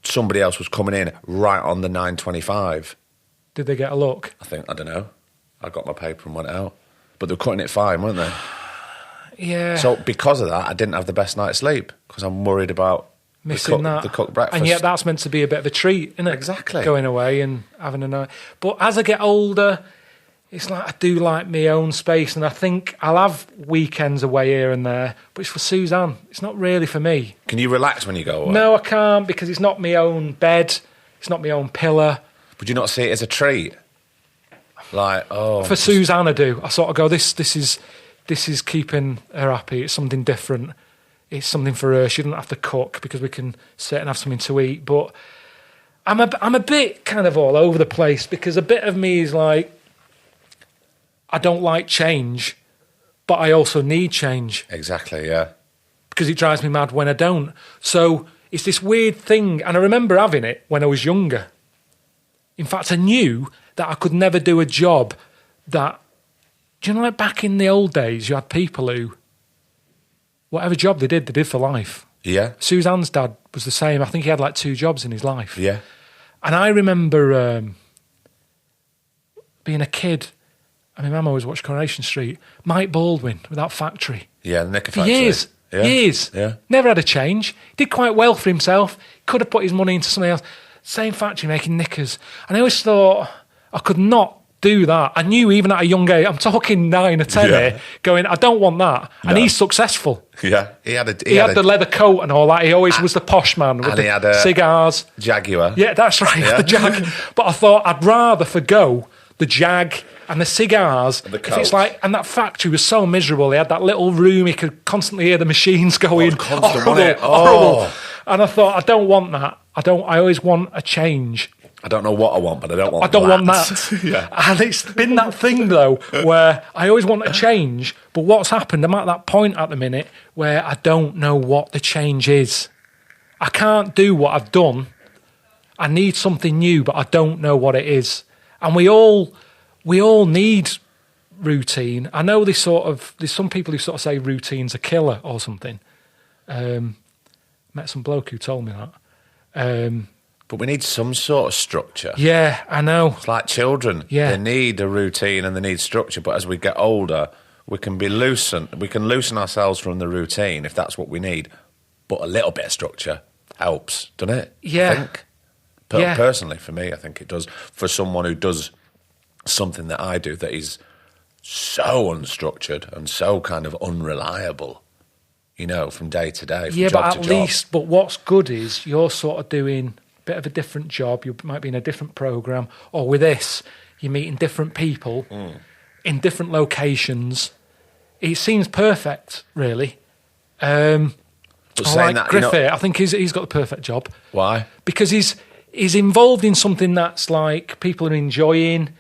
somebody else was coming in right on the 9:25. Did they get a look? I don't know. I got my paper and went out. But they were cutting it fine, weren't they? Yeah. So because of that, I didn't have the best night's sleep because I'm worried about missing the cooked breakfast. And yet that's meant to be a bit of a treat, isn't it? Exactly. Going away and having a night. But as I get older, it's like I do like my own space, and I think I'll have weekends away here and there, but it's for Suzanne. It's not really for me. Can you relax when you go away? No, I can't, because it's not my own bed. It's not my own pillow. Would you not see it as a treat? Like, For Suzanne, I do. I sort of go, this is keeping her happy. It's something different. It's something for her. She doesn't have to cook because we can sit and have something to eat. But I'm a bit kind of all over the place because a bit of me is like, I don't like change, but I also need change. Exactly, yeah. Because it drives me mad when I don't. So it's this weird thing, and I remember having it when I was younger. In fact, I knew that I could never do a job that... Do you know, like back in the old days, you had people who... Whatever job they did for life. Yeah. Suzanne's dad was the same. I think he had like 2 jobs in his life. Yeah. And I remember being a kid, and my mum always watched Coronation Street, Mike Baldwin with that factory. Yeah, the knicker for factory. Years. Yeah. Never had a change. Did quite well for himself. Could have put his money into something else. Same factory making knickers. And I always thought I could not do that. I knew even at a young age, I'm talking 9 or 10 here, going, I don't want that. And he's successful. Yeah. He had the leather coat and all that. He always was the posh man with the cigars. Jaguar. Yeah, that's right, the Jag. But I thought I'd rather forgo the Jag and the cigars. The if it's like, and that factory was so miserable. They had that little room, you could constantly hear the machines going. Horrible. And I thought, I don't want that. I always want a change. I don't know what I want, but I don't want I don't want that. Yeah. And it's been that thing, though, where I always want a change, but what's happened, I'm at that point at the minute where I don't know what the change is. I can't do what I've done. I need something new, but I don't know what it is. And we all need routine. I know there's some people who sort of say routine's a killer or something. Met some bloke who told me that. But we need some sort of structure. Yeah, I know. It's like children. Yeah. They need a routine and they need structure. But as we get older, we can loosen ourselves from the routine if that's what we need. But a little bit of structure helps, doesn't it? Yeah. I think. Personally, for me, I think it does. For someone who does something that I do that is so unstructured and so kind of unreliable, you know, from day to day. From Yeah, job but to at job. least, but what's good is you're sort of doing a bit of a different job. You might be in a different program, or with this, you're meeting different people in different locations. It seems perfect, really. But I saying like that, Griffith. I think he's got the perfect job. Why? Because he's involved in something that's like people are enjoying.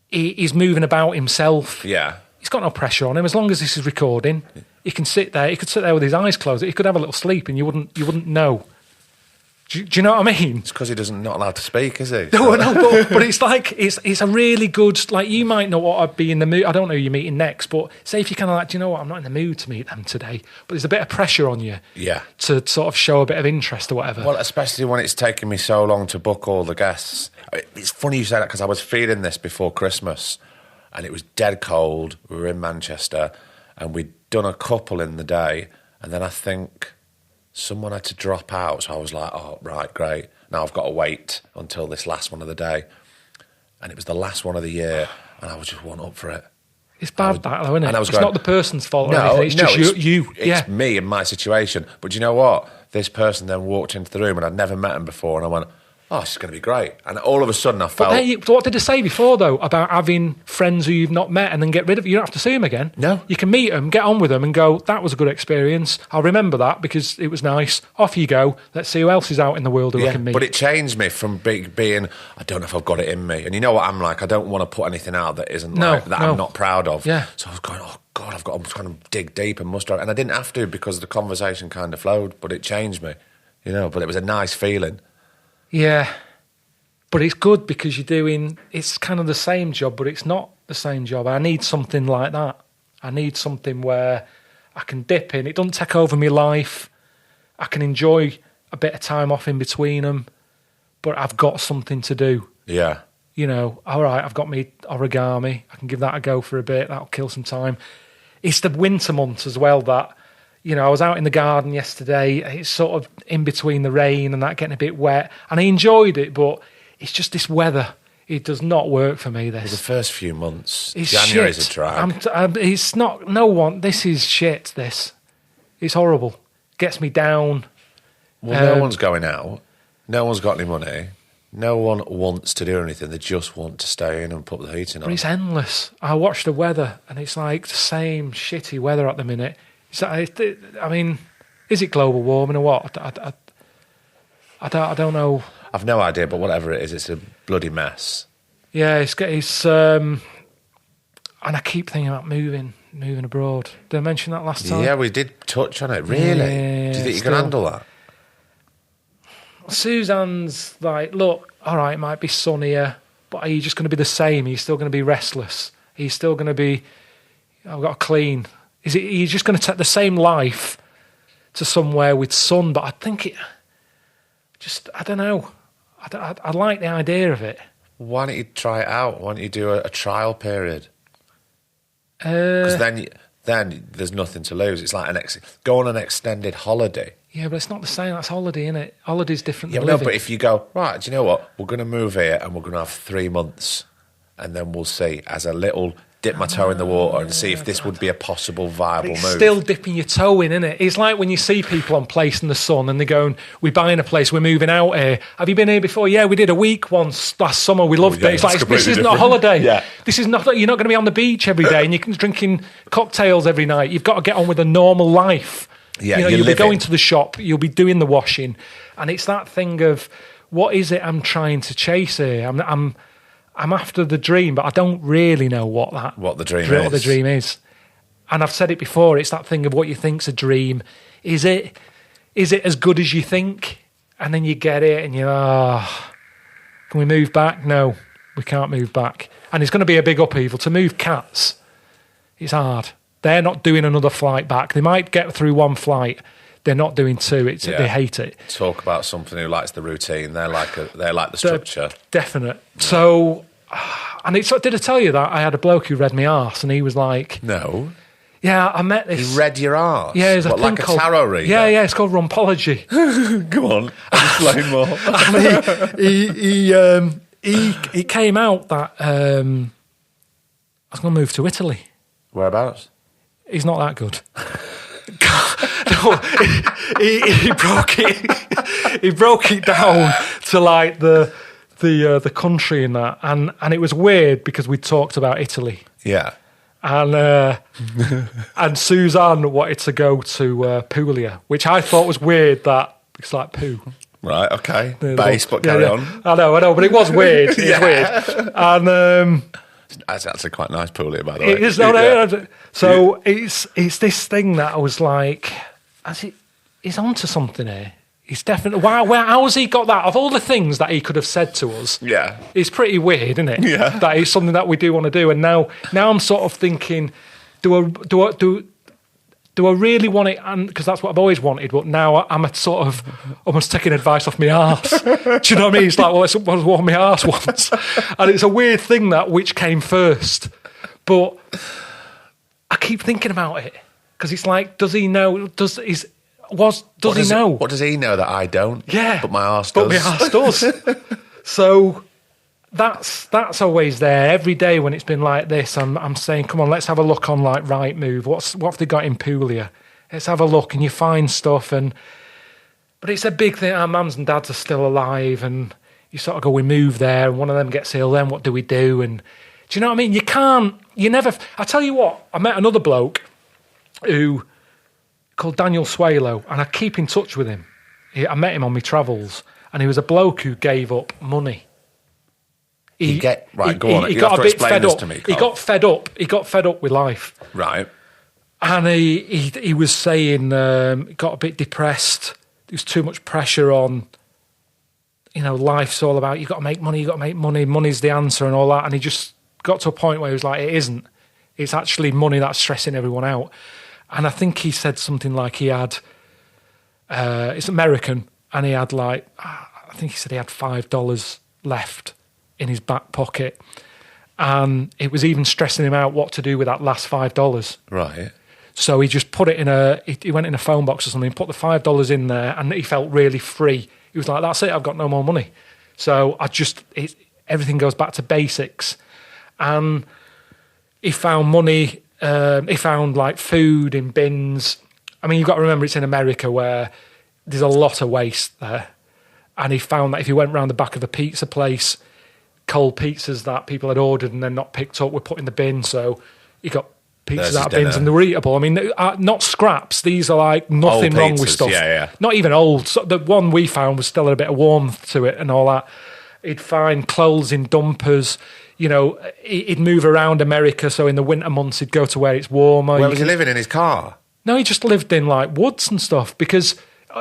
He's moving about himself. Yeah. He's got no pressure on him. As long as this is recording, he can sit there. He could sit there with his eyes closed. He could have a little sleep, and you wouldn't know. Do you know what I mean? It's because he not allowed to speak, is he? No, but it's like it's a really good. Like, you might know what I'd be in the mood. I don't know who you're meeting next, but say if you're kind of like, do you know what? I'm not in the mood to meet them today. But there's a bit of pressure on you. Yeah. To sort of show a bit of interest or whatever. Well, especially when it's taken me so long to book all the guests. It's funny you say that because I was feeling this before Christmas, and it was dead cold. We were in Manchester, and we'd done a couple in the day, and then I think someone had to drop out, so I was like, oh, right, great. Now I've got to wait until this last one of the day. And it was the last one of the year, and I was just one up for it. It's bad, that, though, isn't it? And I was It's not the person's fault or No, anything. It's just you. It's Yeah. me and my situation. But you know what? This person then walked into the room, and I'd never met him before, and I went, oh, this is going to be great. And all of a sudden I felt... But what did they say before, though, about having friends who you've not met and then get rid of? You don't have to see them again. No. You can meet them, get on with them and go, that was a good experience. I'll remember that because it was nice. Off you go. Let's see who else is out in the world who I can meet. But it changed me from being, I don't know if I've got it in me. And you know what I'm like? I don't want to put anything out that isn't I'm not proud of. Yeah. So I was going, oh, God, I'm trying to dig deep and muster. And I didn't have to because the conversation kind of flowed, but it changed me, you know. But it was a nice feeling. Yeah. But it's good because it's kind of the same job, but it's not the same job. I need something like that. I need something where I can dip in. It doesn't take over my life. I can enjoy a bit of time off in between them, but I've got something to do. Yeah. You know, all right, I've got me origami. I can give that a go for a bit. That'll kill some time. It's the winter months as well that, you know, I was out in the garden yesterday. It's sort of in between the rain and that getting a bit wet. And I enjoyed it, but it's just this weather. It does not work for me, this. The first few months, It's January's shit. a drag. It's not, no one, this is shit, this. It's horrible. Gets me down. Well, no one's going out. No one's got any money. No one wants to do anything. They just want to stay in and put the heating But on. it's endless. I watch the weather and it's like the same shitty weather at the minute. I mean, is it global warming or what? I don't know. I've no idea, but whatever it is, it's a bloody mess. Yeah, it's and I keep thinking about moving abroad. Did I mention that last time? Yeah, we did touch on it. Really? Yeah, Do you think you still. can handle that? Suzanne's like, look, all right, it might be sunnier, but are you just going to be the same? Are you still going to be restless? Are you still going to be, I've got to clean? Are you just going to take the same life to somewhere with sun? But I think I don't know. I like the idea of it. Why don't you try it out? Why don't you do a trial period? Because then there's nothing to lose. It's like go on an extended holiday. Yeah, but it's not the same. That's holiday, isn't it? Holiday's different Yeah, than no, living. but if you go, right, do you know what? We're going to move here and we're going to have 3 months and then we'll see as a little dip my toe in the water and see if this would be a possible viable It's move. still dipping your toe in, isn't it? It's like when you see people on Place in the Sun and they're going, we're buying a place, we're moving out here. Have you been here before? Yeah, we did a week once last summer. We loved yeah, it. It's it's like, this completely isn't a different. holiday. Yeah. This is not, you're not going to be on the beach every day and you're drinking cocktails every night. You've got to get on with a normal life. Yeah, you know, you're you'll be living. going to the shop, you'll be doing the washing. And it's that thing of, what is it I'm trying to chase here? I'm after the dream, but I don't really know what the dream is. And I've said it before, it's that thing of what you think's a dream. Is it as good as you think? And then you get it and you're, can we move back? No, we can't move back. And it's going to be a big upheaval. To move cats, it's hard. They're not doing another flight back. They might get through one flight. they're not doing 2. They hate it. Talk about something who likes the routine. They're like the structure. Definite. So, and did I tell you that I had a bloke who read me arse, and he was like, No. Yeah, I met this. He read your arse? Yeah, there's a thing like called, a tarot reader? Yeah, it's called rumpology. Go on, explain more. And he came out that I was going to move to Italy. Whereabouts? He's not that good. No, he broke it. He broke it down to like the country and that, and it was weird because we talked about Italy. Yeah. And Suzanne wanted to go to Puglia, which I thought was weird. That it's like poo. Right. Okay. Base, but carry on. I know, but it was weird. It was weird. And that's actually quite nice, Puglia, by the way. it is. No. So it's this thing that I was like, he's onto something here. He's definitely. How has he got that? Of all the things that he could have said to us, yeah, it's pretty weird, isn't it? Yeah, that is something that we do want to do. And now I'm sort of thinking, do I really want it? And because that's what I've always wanted, but now I'm a sort of almost taking advice off my arse. Do you know what I mean? It's like, well, it's what my arse wants, and it's a weird thing that which came first. But I keep thinking about it because it's like, does he know? Does he know? What does he know that I don't? Yeah. But my arse does. But my arse does. So that's always there. Every day when it's been like this, I'm saying, come on, let's have a look on like Rightmove. What have they got in Puglia? Let's have a look, and you find stuff. But it's a big thing. Our mums and dads are still alive, and you sort of go, we move there, and one of them gets ill, then what do we do? And do you know what I mean? I tell you what, I met another bloke called Daniel Swalo, and I keep in touch with him. I met him on my travels, and he was a bloke who gave up money. He got a bit fed up. He got fed up. He got fed up with life. Right. And he was saying he got a bit depressed. There's too much pressure on. Life's all about you got to make money. You got to make money. Money's the answer and all that. And he just got to a point where he was like, it isn't. It's actually money that's stressing everyone out. And I think he said something like he had, it's American, and he had like, I think he said he had $5 left in his back pocket. And it was even stressing him out what to do with that last $5. Right. So he just put it he went in a phone box or something, put the $5 in there, and he felt really free. He was like, that's it, I've got no more money. So everything goes back to basics. And he found money. He found like food in bins. I mean, you've got to remember it's in America where there's a lot of waste there. And he found that if you went round the back of the pizza place, cold pizzas that people had ordered and then not picked up were put in the bin. So he got pizzas out of bins and they were eatable. I mean, not scraps. These are like nothing wrong with stuff. Yeah. Not even old. So the one we found was still a bit of warmth to it and all that. He'd find clothes in dumpers. He'd move around America, so in the winter months he'd go to where it's warmer. Where was he living, in his car? No, he just lived in like woods and stuff, because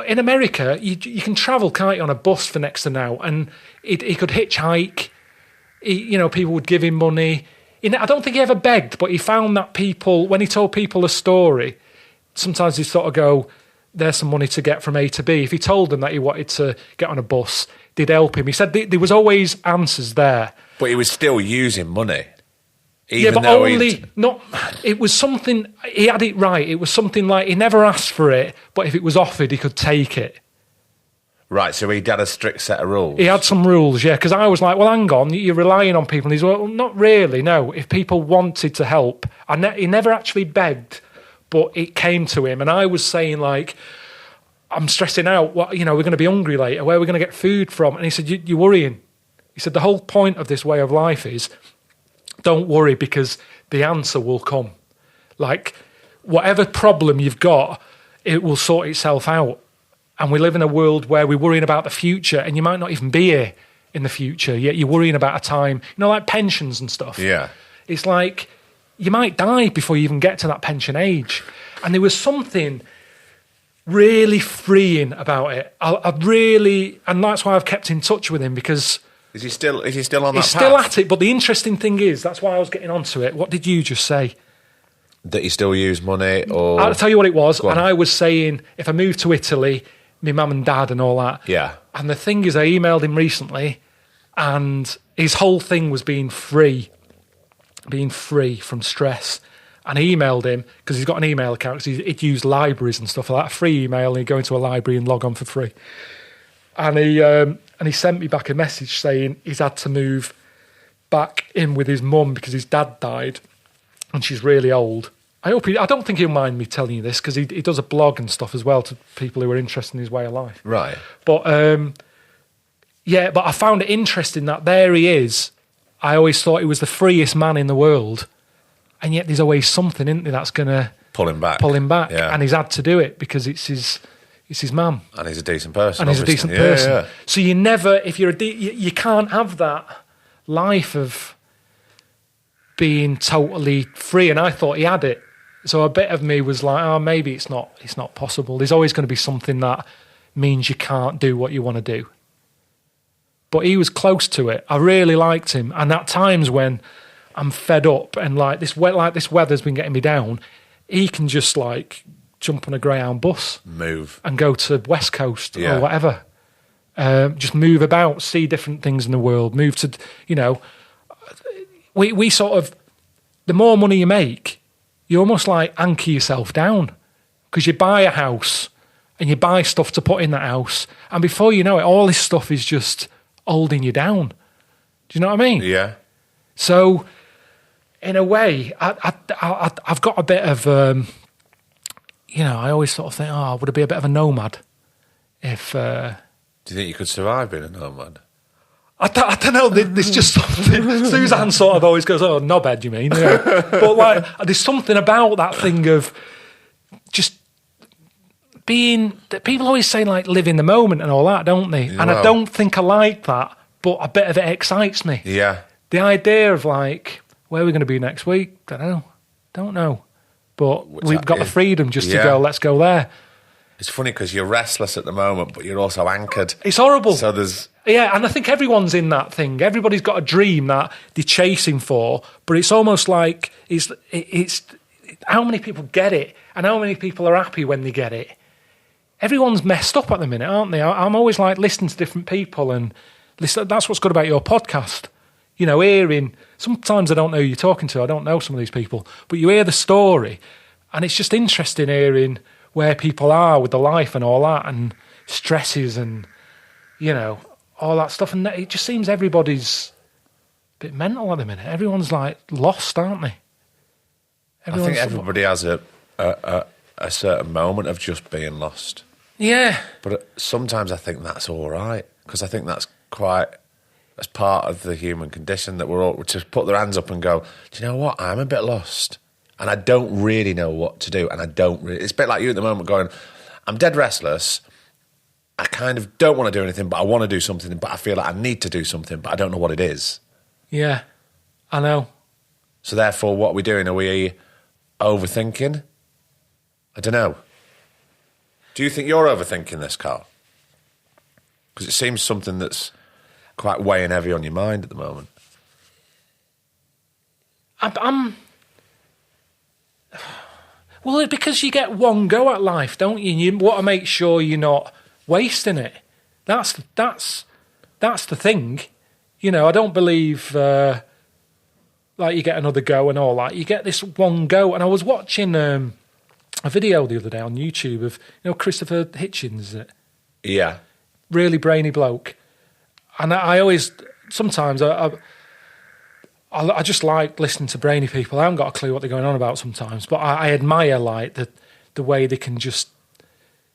in America you can travel, can't you, on a bus for next to now, and he could hitchhike. People would give him money. I don't think he ever begged, but he found that when he told people a story, sometimes he'd sort of go, there's some money to get from A to B. If he told them that he wanted to get on a bus, they'd help him. He said there was always answers there. But he was still using money. It was something, he had it right. It was something like he never asked for it, but if it was offered, he could take it. Right, so he had a strict set of rules. He had some rules, yeah, because I was like, well, hang on, you're relying on people. And he's like, well, not really, no. If people wanted to help, he never actually begged, but it came to him. And I was saying, like, I'm stressing out. We're going to be hungry later. Where are we going to get food from? And he said, you're worrying. He said, the whole point of this way of life is don't worry, because the answer will come. Like, whatever problem you've got, it will sort itself out. And we live in a world where we're worrying about the future, and you might not even be here in the future, yet you're worrying about a time, like pensions and stuff. Yeah. It's like you might die before you even get to that pension age. And there was something really freeing about it. And that's why I've kept in touch with him, because... Is he still on that path? He's still at it, but the interesting thing is, that's why I was getting onto it. What did you just say? That you still use money, or I'll tell you what it was. Go on. And I was saying, if I moved to Italy, my mum and dad and all that. Yeah. And the thing is, I emailed him recently, and his whole thing was being free from stress. And I emailed him, because he's got an email account, because he'd use libraries and stuff like that, a free email, and he'd go into a library and log on for free. And he sent me back a message saying he's had to move back in with his mum because his dad died, and she's really old. I don't think he'll mind me telling you this, because he does a blog and stuff as well to people who are interested in his way of life. Right. But but I found it interesting that there he is. I always thought he was the freest man in the world, and yet there's always something, isn't there, that's going to Pull him back. Yeah. And he's had to do it because it's his mum. And he's a decent person. And he's a obviously. decent person. Yeah. So you never, if you're you can't have that life of being totally free. And I thought he had it. So a bit of me was like, oh, maybe it's not possible. There's always going to be something that means you can't do what you want to do. But he was close to it. I really liked him. And at times when I'm fed up and this weather's been getting me down, he can just like jump on a Greyhound bus, Move. and go to West Coast Yeah. or whatever. Just move about, see different things in the world. Move to, we sort of, the more money you make, you almost like anchor yourself down, because you buy a house and you buy stuff to put in that house, and before you know it, all this stuff is just holding you down. Do you know what I mean? Yeah. So, in a way, I've got a bit of, I always sort of think, would I be a bit of a nomad if... Do you think you could survive being a nomad? I don't know. There's just something. Suzanne sort of always goes, "Oh, knobhead, you mean?" But there's something about that thing of just being. People always say live in the moment and all that, don't they? And I don't think I like that, but a bit of it excites me. Yeah. The idea of where are we going to be next week? Don't know. But we've got the freedom just to go. Let's go there. It's funny because you're restless at the moment, but you're also anchored. It's horrible. So there's... Yeah, and I think everyone's in that thing. Everybody's got a dream that they're chasing for, but it's almost like it's how many people get it and how many people are happy when they get it. Everyone's messed up at the minute, aren't they? I'm always listening to different people, and listen, that's what's good about your podcast. Hearing, sometimes I don't know who you're talking to. I don't know some of these people, but you hear the story, and it's just interesting hearing where people are with the life and all that, and stresses and, all that stuff. And it just seems everybody's a bit mental at the minute. Everyone's lost, aren't they? I think everybody has a certain moment of just being lost. Yeah. But sometimes I think that's all right, because I think that's part of the human condition, that we're all to put their hands up and go, do you know what? I'm a bit lost. And I don't really know what to do. And it's a bit like you at the moment going, I'm dead restless. I kind of don't want to do anything, but I want to do something, but I feel like I need to do something, but I don't know what it is. Yeah, I know. So therefore, what are we doing? Are we overthinking? I don't know. Do you think you're overthinking this, Karl? Because it seems something that's quite weighing heavy on your mind at the moment. Well, because you get one go at life, don't you? And you want to make sure you're not wasting it. That's the thing. I don't believe you get another go and all that. You get this one go. And I was watching a video the other day on YouTube of Christopher Hitchens, is it? Yeah. Really brainy bloke. And I always sometimes I just like listening to brainy people. I haven't got a clue what they're going on about sometimes, but I admire the way they can just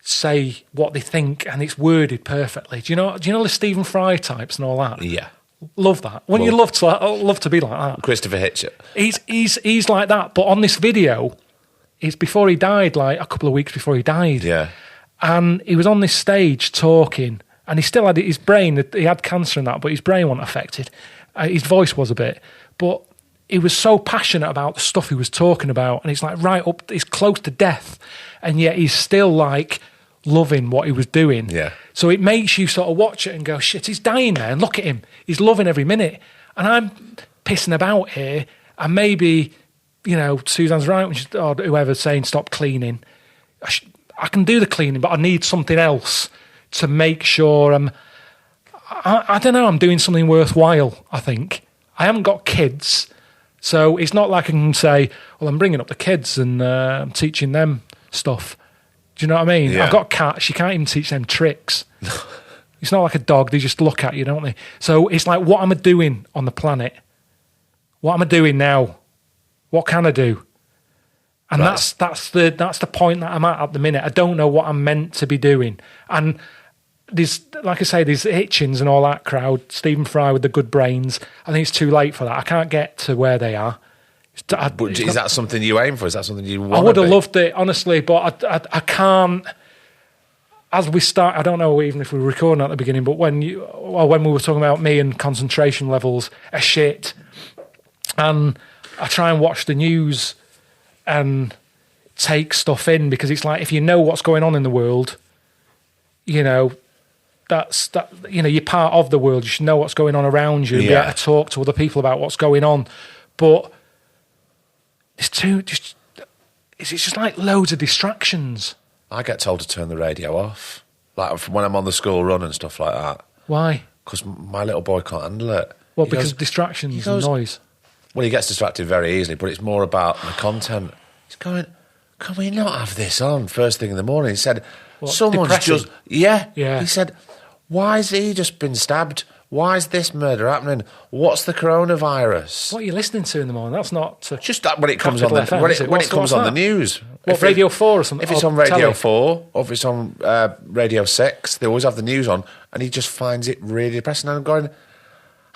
say what they think and it's worded perfectly. Do you know the Stephen Fry types and all that? Yeah. Love that. Wouldn't you love to be like that? Christopher Hitchens. He's like that, but on this video, it's before he died, a couple of weeks before he died. Yeah. And he was on this stage talking, and he still had his brain, he had cancer and that, but his brain wasn't affected. His voice was a bit, but he was so passionate about the stuff he was talking about, and it's right up, he's close to death, and yet he's still loving what he was doing. Yeah. So it makes you sort of watch it and go, shit, he's dying there, and look at him, he's loving every minute, and I'm pissing about here, and maybe Suzanne's right when or whoever's saying stop cleaning. I can do the cleaning, but I need something else to make sure I don't know, I'm doing something worthwhile, I think. I haven't got kids, so it's not like I can say, well, I'm bringing up the kids and I'm teaching them stuff. Do you know what I mean? Yeah. I've got cats, you can't even teach them tricks. It's not like a dog, they just look at you, don't they? So it's like, what am I doing on the planet? What am I doing now? What can I do? And Right. that's the point that I'm at the minute. I don't know what I'm meant to be doing. And there's, like I say, there's Hitchens and all that crowd, Stephen Fry with the good brains. I think it's too late for that. I can't get to where they are. But is that something you aim for? Is that something you want? I would have loved it, honestly, but I can't. As we start, I don't know even if we were recording at the beginning, but when we were talking about me and concentration levels are shit, and I try and watch the news and take stuff in, because it's like, if you know what's going on in the world, you're part of the world. You should know what's going on around you and be able to talk to other people about what's going on. But it's just like loads of distractions. I get told to turn the radio off, like when I'm on the school run and stuff like that. Why? Because my little boy can't handle it. Well, He because goes- of distractions he goes- and noise. Well, he gets distracted very easily, but it's more about the content. He's going, can we not have this on first thing in the morning? He said, What, someone's depressing? just... Yeah. Yeah. He said, why has he just been stabbed? Why is this murder happening? What's the coronavirus? What are you listening to in the morning? That's not... Just that when it comes on Capital the, FM, when is it, it? when What's- it comes what's on the that? news. What, If Radio 4 or something? If it's Or on Radio telly? 4 or if it's on Radio 6, they always have the news on, and he just finds it really depressing. And I'm going,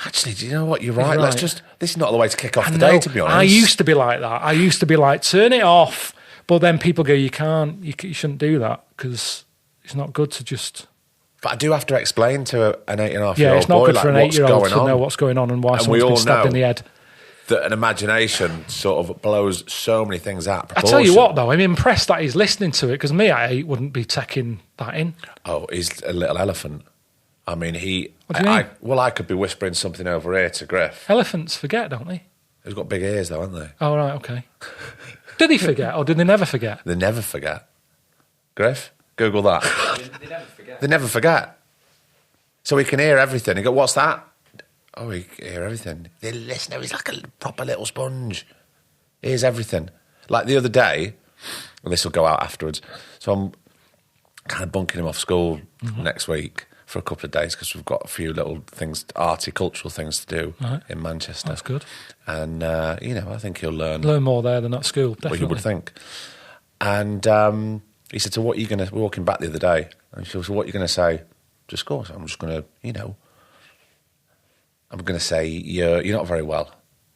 actually, do you know what? You're right. Let's right. just... This is not the way to kick off the know. day, to be honest. I used to be like that. I used to be like, turn it off. But then people go, you shouldn't do that, because it's not good to just... But I do have to explain to an 8.5-year-old Yeah, it's not boy good like, for an what's 8-year-old going to on. know what's going on and why And we someone's been all stabbed know in the head. that an imagination sort of blows so many things out of I proportion. tell you what, though, I'm impressed that he's listening to it, because me at 8 wouldn't be taking that in. Oh, he's a little elephant. I mean, What do you mean? I could be whispering something over here to Griff. Elephants forget, don't they? He's got big ears, though, haven't they? Oh, right, okay. Did he forget, or did they never forget? They never forget. Griff, Google that. They never forget. They never forget. So he can hear everything. He go, what's that? Oh, he can hear everything. The listener is like a proper little sponge. He hears everything. Like the other day, and this will go out afterwards, so I'm kind of bunking him off school next week for a couple of days, because we've got a few little things, arty, cultural things to do Right. in Manchester. That's good. And, I think he'll learn Learn more there than at school, what definitely. you would think. And he said, so what are you going to... We're walking back the other day, and she said, so what are you going to say to school? So I'm just going to, I'm going to say, you're not very well.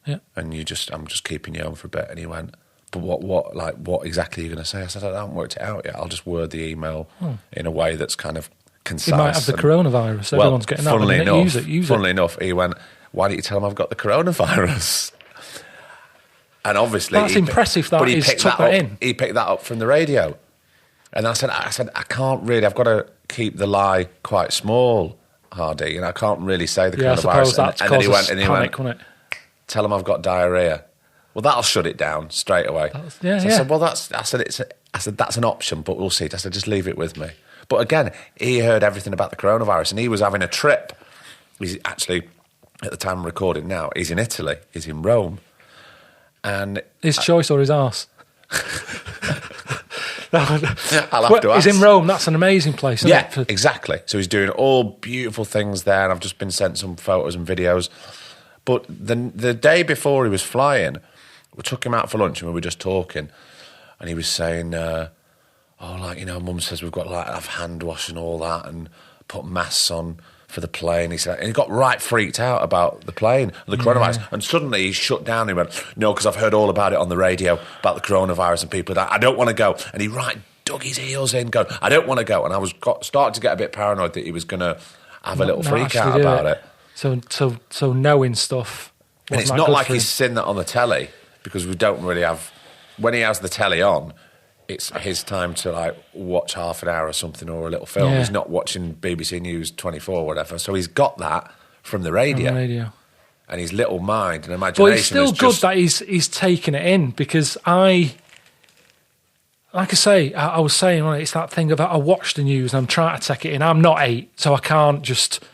Yeah. And I'm just keeping you home for a bit. And he went, but what exactly are you going to say? I said, I haven't worked it out yet. I'll just word the email in a way that's kind of concise. He might have the coronavirus. Everyone's getting that. Funnily Enough, enough, use it. funnily enough, he went, why don't you tell him I've got the coronavirus? And obviously... That's impressive that he's took that in. He picked that up from the radio. And I said, I can't really... I've got to keep the lie quite small, Hardy, and I can't really say the Yeah, I coronavirus. suppose that's and then causes he panic, went, wouldn't it? tell him I've got diarrhea. Well, that'll shut it down straight away. Yeah, So yeah. I said, well, I said, that's an option, but we'll see. I said, just leave it with me. But again, he heard everything about the coronavirus, and he was having a trip. He's actually, at the time I'm recording now, he's in Italy. He's in Rome. And His choice or his arse? I'll have to ask. He's in Rome. That's an amazing place, isn't Yeah, it? exactly. So he's doing all beautiful things there, and I've just been sent some photos and videos. But the day before he was flying, we took him out for lunch and we were just talking, and he was saying, Mum says we've got to have hand wash and all that, and put masks on for the plane. He said, and he got right freaked out about the plane and the coronavirus. And suddenly he shut down. He went, no, because I've heard all about it on the radio about the coronavirus and people that I don't want to go. And he dug his heels in, going, I don't want to go. And I was starting to get a bit paranoid that he was going to have a little freak out about it. So knowing stuff. And it's wasn't that not good like for he's him. seen that on the telly, because we don't really have... When he has the telly on, it's his time to watch half an hour or something, or a little film. Yeah. He's not watching BBC News 24 or whatever. So he's got that from the radio. On the radio. and his little mind and imagination. But it's still is good just, that he's taking it in, because like I say, I was saying, well, it's that thing of I watch the news and I'm trying to take it in. I'm not 8, so I can't just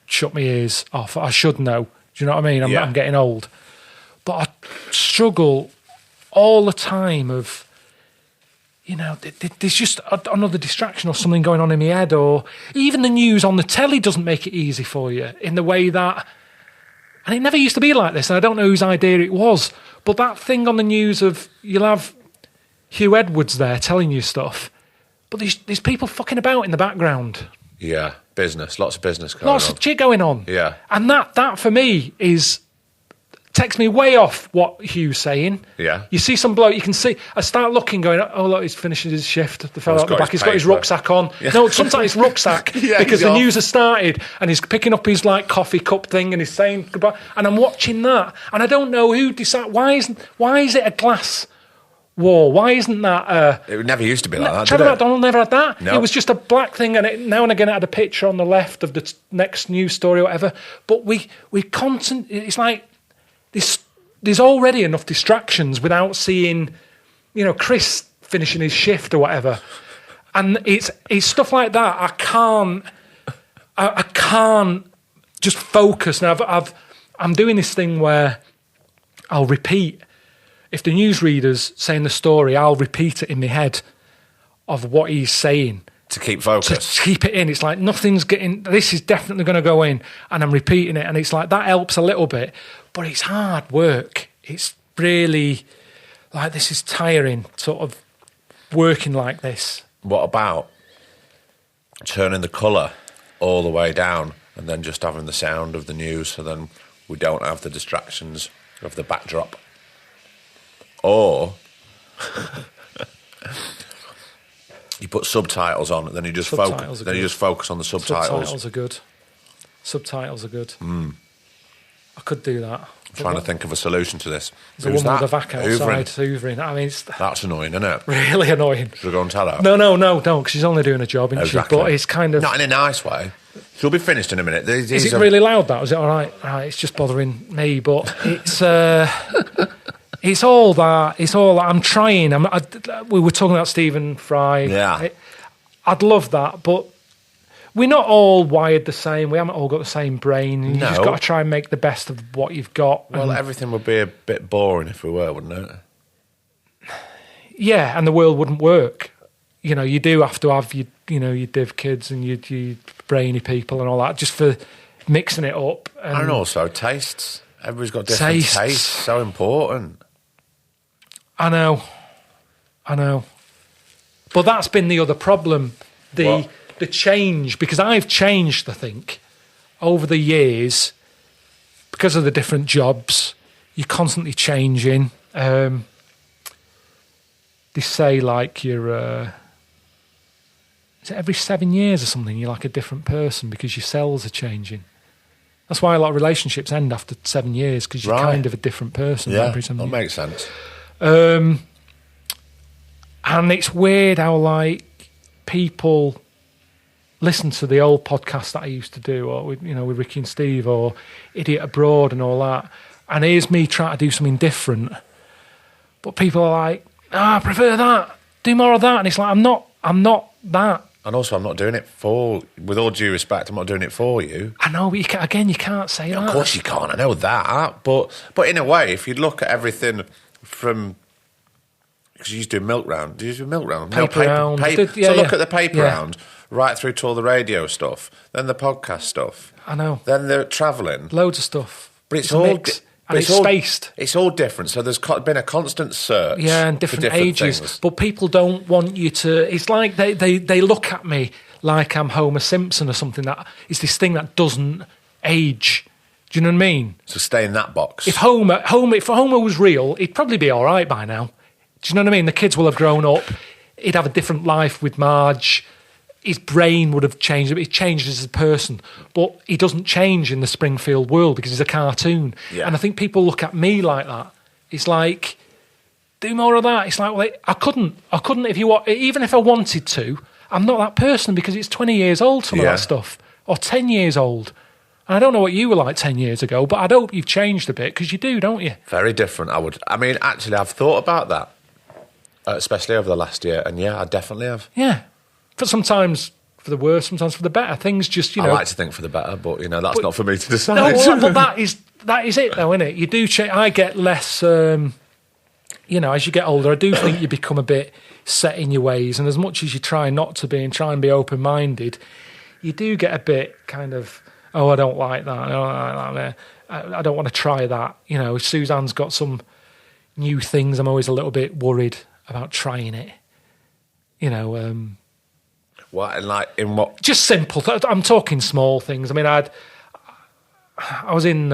shut my ears off. I should know. Do you know what I mean? I'm getting old. But I struggle all the time of, there's just another distraction or something going on in my head, or even the news on the telly doesn't make it easy for you in the way that, and it never used to be like this, and I don't know whose idea it was, but that thing on the news of you'll have Hugh Edwards there telling you stuff, but there's people fucking about in the background. Yeah, business, lots of business going Lots on. of shit going on. Yeah. And that for me takes me way off what Hugh's saying. Yeah. You see some bloke, you can see, I start looking, going, oh, look, he's finishing his shift. The fellow he's at the got back, his he's got his paper. rucksack on. Yeah. No, sometimes it's rucksack, Yeah, because he's the off. news has started, and he's picking up his coffee cup thing, and he's saying goodbye. And I'm watching that, and I don't know who decides. Why is it a glass wall? Why isn't that It never used to be like that, Trevor did it? McDonald never had that. No. It was just a black thing, and now and again it had a picture on the left of the next news story or whatever. But we it's like there's already enough distractions without seeing, Chris finishing his shift or whatever. And it's stuff like that. I can't just focus. Now I'm doing this thing where I'll repeat. If the newsreader's saying the story, I'll repeat it in my head of what he's saying. To keep focus. To keep it in. It's like nothing's getting, this is definitely going to go in, and I'm repeating it, and it's like that helps a little bit, but it's hard work. It's really like, this is tiring, sort of working like this. What about turning the colour all the way down and then just having the sound of the news, so then we don't have the distractions of the backdrop? Or you put subtitles on, and then you just focus. Then you just focus on the subtitles. Subtitles are good. I could do that. I'm trying to think of a solution to this. There's a woman with a vac outside hoovering. I mean, that's annoying, isn't it? Really annoying. Should I go and tell her? No, don't, because she's only doing a job, isn't Exactly. she? But it's kind of... Not in a nice way. She'll be finished in a minute. Is it really loud, that? Is it all right? It's just bothering me, but it's... It's all that. It's all that. I'm trying. We were talking about Stephen Fry. Yeah. I'd love that, but we're not all wired the same. We haven't all got the same brain. You just got to try and make the best of what you've got. Well, everything would be a bit boring if we were, wouldn't it? Yeah, and the world wouldn't work. You do have to have your div kids and your brainy people and all that, just for mixing it up. And also tastes. Everybody's got different tastes. So important. I know. But that's been the other problem, the change, because I've changed, I think, over the years, because of the different jobs. You're constantly changing. They say, like, you're... is it every 7 years or something, you're like a different person because your cells are changing? That's why a lot of relationships end after 7 years, because you're kind of a different person. Yeah, that makes sense. And it's weird how, like, people listen to the old podcasts that I used to do, or with Ricky and Steve, or Idiot Abroad and all that. And here's me trying to do something different, but people are like, I prefer that. Do more of that. And it's like, I'm not that. And also, I'm not doing it with all due respect, I'm not doing it for you. I know, but you can't say that. Of course you can't, I know that. But in a way, if you look at everything from... Because you used to do milk round. Did you do milk round? Paper round. Look at the paper round, right through to all the radio stuff, then the podcast stuff. I know. Then the travelling. Loads of stuff. But it's all... And it's spaced. It's all different. So there's been a constant search. Yeah, and different ages. Things. But people don't want you to... It's like they look at me like I'm Homer Simpson or something. That is this thing that doesn't age. Do you know what I mean? So stay in that box. If Homer was real, he'd probably be all right by now. Do you know what I mean? The kids will have grown up. He'd have a different life with Marge. His brain would have changed. He changed as a person, but he doesn't change in the Springfield world because he's a cartoon. Yeah. And I think people look at me like that. It's like, do more of that. It's like, well, I couldn't even if I wanted to. I'm not that person because it's 20 years old, some of that stuff, or 10 years old. And I don't know what you were like 10 years ago, but I'd hope you've changed a bit, because you do, don't you? Very different, I mean, actually, I've thought about that, especially over the last year, and yeah, I definitely have. Yeah. But sometimes for the worse, sometimes for the better. Things just, I like to think for the better, but, that's not for me to decide. No, but that is it, though, isn't it? You do change. I get less, as you get older, I do think you become a bit set in your ways, and as much as you try not to be and try and be open-minded, you do get a bit kind of, oh, I don't like that, I don't like that, I don't want to try that. Suzanne's got some new things, I'm always a little bit worried about trying it. What, in what? Just simple. I'm talking small things. I mean, I was in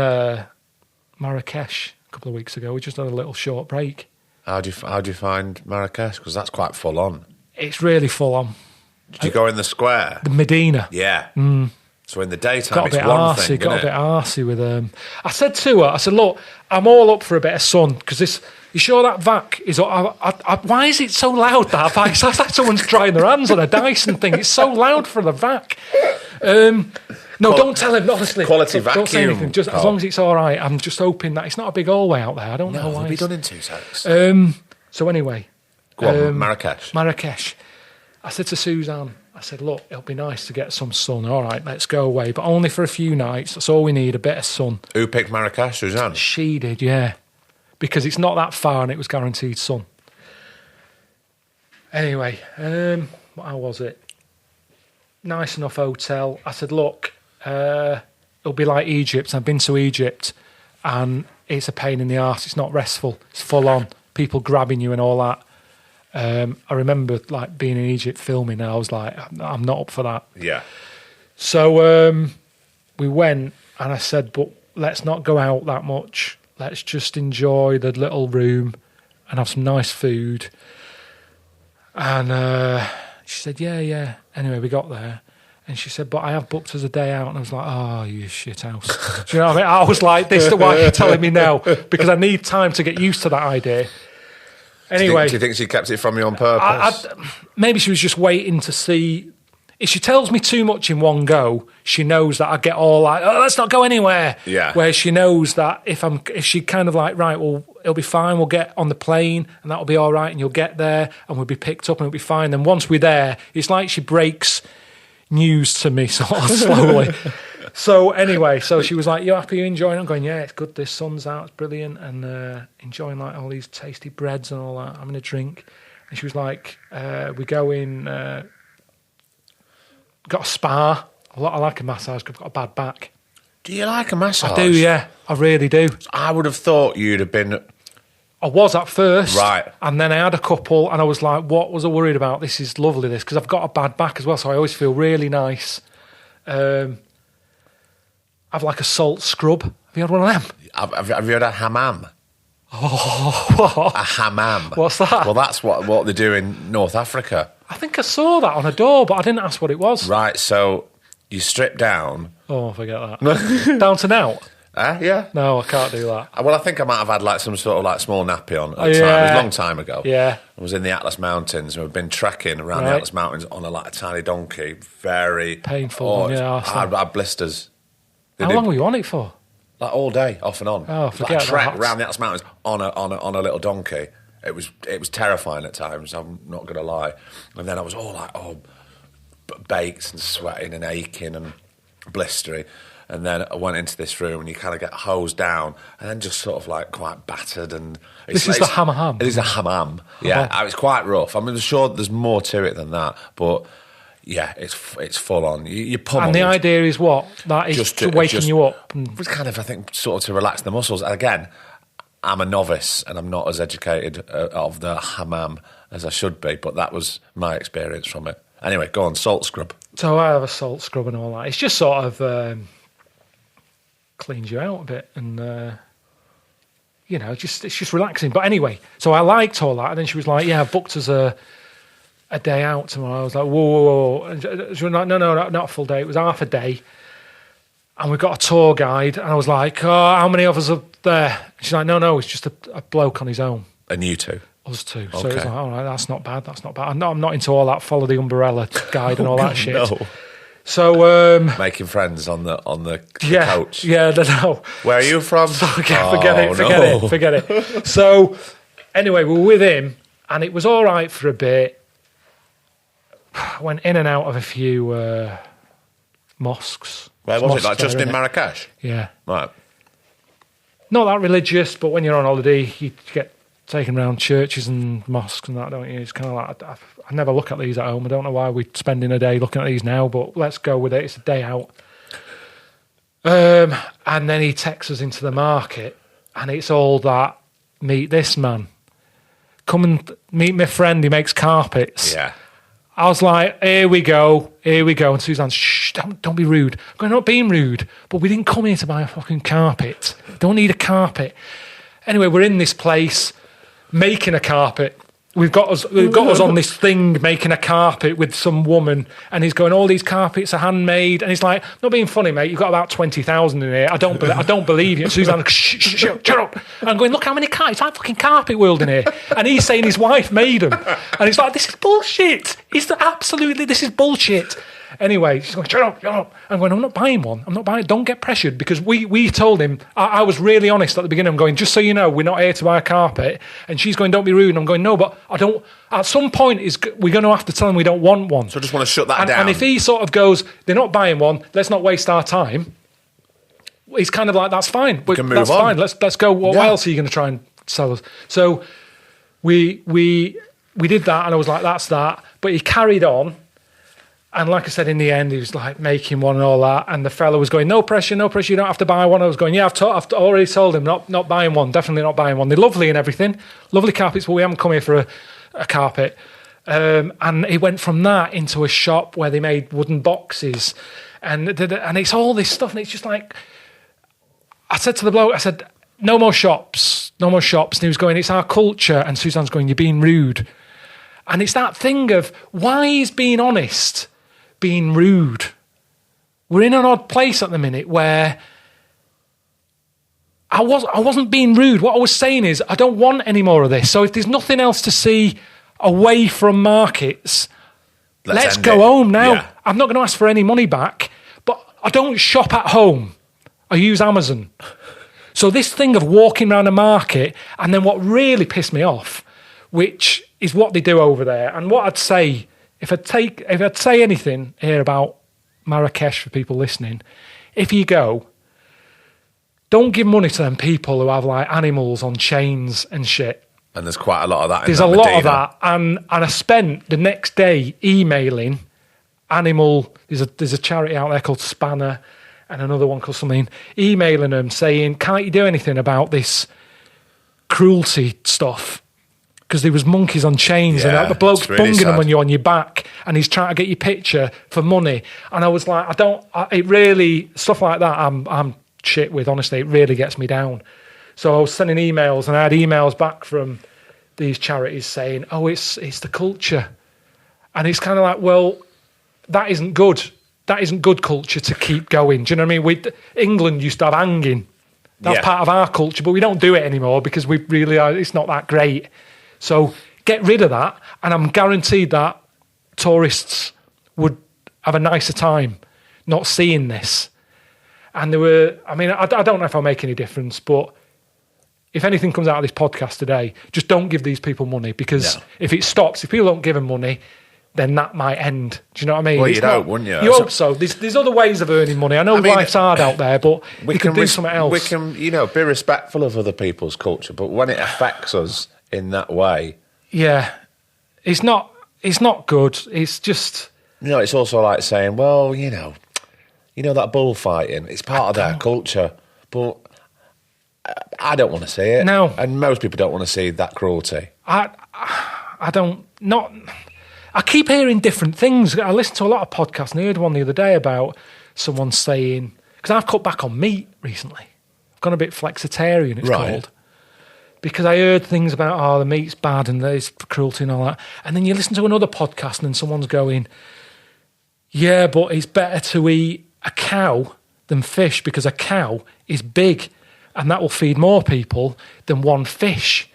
Marrakesh a couple of weeks ago. We just had a little short break. How do you find Marrakesh? Because that's quite full on. It's really full on. Did you go in the square? The Medina. Yeah. So in the daytime, Got a it's bit one arsey. thing, Got a isn't bit it? arsey with I said to her, look, I'm all up for a bit of sun, because this. You sure that vac is? Why is it so loud? That vac? It's like someone's drying their hands on a Dyson thing. It's so loud for the vac. No, don't tell him. Honestly, quality don't say vacuum, anything. Just as Carl. long as it's all right. I'm just hoping that it's not a big hallway out there. I don't know No, why. it'll be it's- done in 2 seconds. So anyway, Go on, Marrakesh. Marrakesh. I said to Suzanne, look, it'll be nice to get some sun. All right, let's go away, but only for a few nights. That's all we need, a bit of sun. Who picked Marrakesh, Suzanne? She did, yeah. Because it's not that far and it was guaranteed sun. Anyway, how was it? Nice enough hotel. I said, look, it'll be like Egypt. I've been to Egypt and it's a pain in the arse. It's not restful. It's full on. People grabbing you and all that. I remember being in Egypt filming and I was like, I'm not up for that. Yeah. So we went and I said, but let's not go out that much. Let's just enjoy the little room and have some nice food. And she said, yeah. Anyway, we got there. And she said, but I have booked us a day out. And I was like, oh, you shit house. Do you know what I mean? I was like, this is why you're telling me now. Because I need time to get used to that idea. Anyway. Do you think she kept it from you on purpose? Maybe she was just waiting to see. If she tells me too much in one go, she knows that I get all like, oh, let's not go anywhere. Yeah. Where she knows that if she kind of like, right, well, it'll be fine. We'll get on the plane and that'll be all right. And you'll get there and we'll be picked up and it'll be fine. Then once we're there, it's like she breaks news to me sort of slowly. So anyway, she was like, you happy, you enjoying it? I'm going, yeah, it's good. The sun's out. It's brilliant. And enjoying like all these tasty breads and all that. Having a drink. And she was like, we go in... got a spa. I like a massage. I've got a bad back. Do you like a massage? I do, yeah. I really do. I would have thought you'd have been... I was at first. Right. And then I had a couple and I was like, what was I worried about? This is lovely, this. Because I've got a bad back as well, so I always feel really nice. I've like a salt scrub. Have you had one of them? Have you had a hammam? Oh, what? A hammam. What's that? Well, that's what they do in North Africa. I think I saw that on a door, but I didn't ask what it was. Right, so you strip down. Oh, forget that. Down to now? Yeah. No, I can't do that. Well, I think I might have had like some sort of like small nappy on at the time. It was yeah. a long time ago. Yeah. I was in the Atlas Mountains and we've been trekking around the Right. Atlas Mountains on a tiny donkey. Very Painful, yeah, I had blisters. They How did- long were you on it for? Like all day, off and on. Oh, forget like a trek that. around the Atlas Mountains on a little donkey. It was terrifying at times. I'm not going to lie. And then I was all like, baked and sweating and aching and blistery. And then I went into this room and you kind of get hosed down and then just sort of like quite battered. And This is the hammam. It is a hammam. Yeah, it's quite rough. I'm sure there's more to it than that, but yeah, it's full on. You're pummeled. And the idea is what? That is Just to waken just- you up. It was kind of, I think, sort of to relax the muscles. And again, I'm a novice and I'm not as educated of the hammam as I should be, but that was my experience from it. Anyway, go on, salt scrub. So I have a salt scrub and all that. It's just sort of cleans you out a bit and, it's just relaxing. But anyway, so I liked all that. And then she was like, yeah, I've booked us a day out tomorrow. I was like, whoa. And she was like, no, not a full day. It was half a day. And we got a tour guide. And I was like, oh, how many of us are there? And she's like, no, it's just a bloke on his own. And you two? Us two. So Okay. it was like, all right, that's not bad. I'm not into all that follow the umbrella guide and all that shit. No. So Making friends on the yeah, coach. yeah, I don't know. Where are you from? Forget it. So anyway, we were with him, and it was all right for a bit. Went in and out of a few mosques. Where was it? Like Mosques just there, in innit? Marrakesh? Yeah. Right. Not that religious, but when you're on holiday, you get taken around churches and mosques and that, don't you? It's kind of like, I never look at these at home. I don't know why we're spending a day looking at these now, but let's go with it. It's a day out. And then he texts us into the market, and it's all that, meet this man. Come and meet my friend, he makes carpets. Yeah. I was like, here we go. And Suzanne's, shh, don't be rude. I'm going, not being rude, but we didn't come here to buy a fucking carpet. Don't need a carpet. Anyway, we're in this place making a carpet. We've got us on this thing making a carpet with some woman, and he's going, all these carpets are handmade, and he's like, not being funny, mate, you've got about 20,000 in here. I don't believe you. And Suzanne, shut up. And I'm going, look how many carpets, it's like fucking carpet world in here. And he's saying his wife made them. And he's like, this is bullshit. This is bullshit. Anyway, she's going, shut up. I'm going, I'm not buying one. Don't get pressured, because we told him, I was really honest at the beginning. I'm going, just so you know, we're not here to buy a carpet. And she's going, don't be rude. And I'm going, no, but I don't, at some point, we're going to have to tell him we don't want one. So I just want to shut that down. And if he sort of goes, they're not buying one, let's not waste our time. He's kind of like, that's fine. We can move that's on. Fine. Let's go. What else are you going to try and sell us? So we did that, and I was like, that's that. But he carried on. And like I said, in the end, he was like making one and all that. And the fella was going, no pressure, you don't have to buy one. I was going, yeah, I've already told him not buying one, definitely not buying one. They're lovely and everything, lovely carpets, but we haven't come here for a carpet. And he went from that into a shop where they made wooden boxes. And it's all this stuff. And it's just like, I said to the bloke, I said, no more shops. And he was going, it's our culture. And Suzanne's going, you're being rude. And it's that thing of, why is being honest being rude? We're in an odd place at the minute where I wasn't being rude. What I was saying is, I don't want any more of this. So if there's nothing else to see away from markets, let's go home now. Yeah. I'm not going to ask for any money back, but I don't shop at home. I use Amazon. So this thing of walking around a market, and then what really pissed me off, which is what they do over there, and what I'd say, if I'd say anything here about Marrakesh for people listening, if you go, don't give money to them people who have like animals on chains and shit. And there's quite a lot of that. There's a lot of that, and I spent the next day emailing animal. There's a charity out there called Spanner, and another one called something. Emailing them saying, can't you do anything about this cruelty stuff? Because there was monkeys on chains, and the bloke's really bunging them when you're on your back, and he's trying to get your picture for money. And I was like, it really, stuff like that, I'm shit with, honestly. It really gets me down. So I was sending emails, and I had emails back from these charities saying, oh, it's the culture. And it's kind of like, well, that isn't good. That isn't good culture to keep going. Do you know what I mean? England used to have hanging. That's part of our culture, but we don't do it anymore because we really are, it's not that great. So get rid of that, and I'm guaranteed that tourists would have a nicer time not seeing this. And I don't know if I'll make any difference, but if anything comes out of this podcast today, just don't give these people money, because if it stops, if people don't give them money, then that might end. Do you know what I mean? Well, you'd hope, wouldn't you? You hope so. There's other ways of earning money. I know life's hard out there, but we can do something else. We can, be respectful of other people's culture, but when it affects us in that way, it's not good. It's just, it's also like saying, well, that bullfighting, it's part of their culture, but I don't want to see it. No, and most people don't want to see that cruelty. I keep hearing different things. I listened to a lot of podcasts, and I heard one the other day about someone saying, because I've cut back on meat recently. I've gone a bit flexitarian, it's called. Because I heard things about, the meat's bad and there's cruelty and all that. And then you listen to another podcast and then someone's going, yeah, but it's better to eat a cow than fish because a cow is big and that will feed more people than one fish.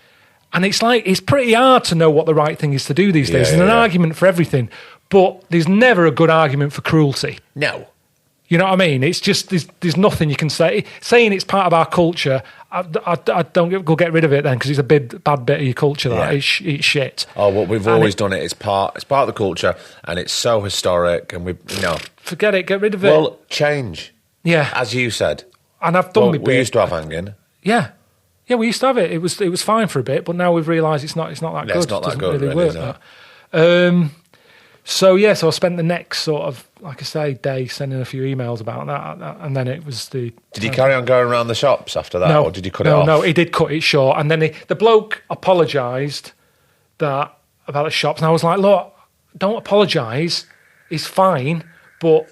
And it's like, it's pretty hard to know what the right thing is to do these days. There's an argument for everything. but there's never a good argument for cruelty. No. You know what I mean? It's just there's nothing you can say. Saying it's part of our culture, I don't go get rid of it then because it's a bad bit of your culture. That it's shit. Oh, well, we've always done it. It's part of the culture, and it's so historic. And forget it. Get rid of it. Well, change. Yeah, as you said. And I've done my bit. We used to have hanging. Yeah, we used to have it. It was fine for a bit, but now we've realised it's not that good. It's not that good. Really work. That. So I spent the next sort of, like I say, day sending a few emails about that, and then it was the. Did he carry on going around the shops after that, or did he cut it off? No, he did cut it short, and then the bloke apologised about the shops, and I was like, look, don't apologise. It's fine, but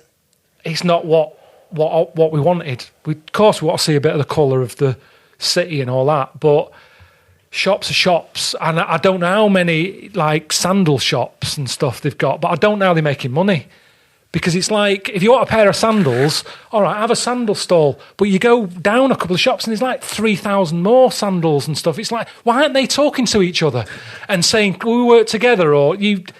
it's not what we wanted. Of course, we want to see a bit of the colour of the city and all that, but. Shops are shops, and I don't know how many like sandal shops and stuff they've got, but I don't know how they're making money. Because it's like, if you want a pair of sandals, all right, have a sandal stall, but you go down a couple of shops and there's like 3,000 more sandals and stuff. It's like, why aren't they talking to each other and saying, we work together, or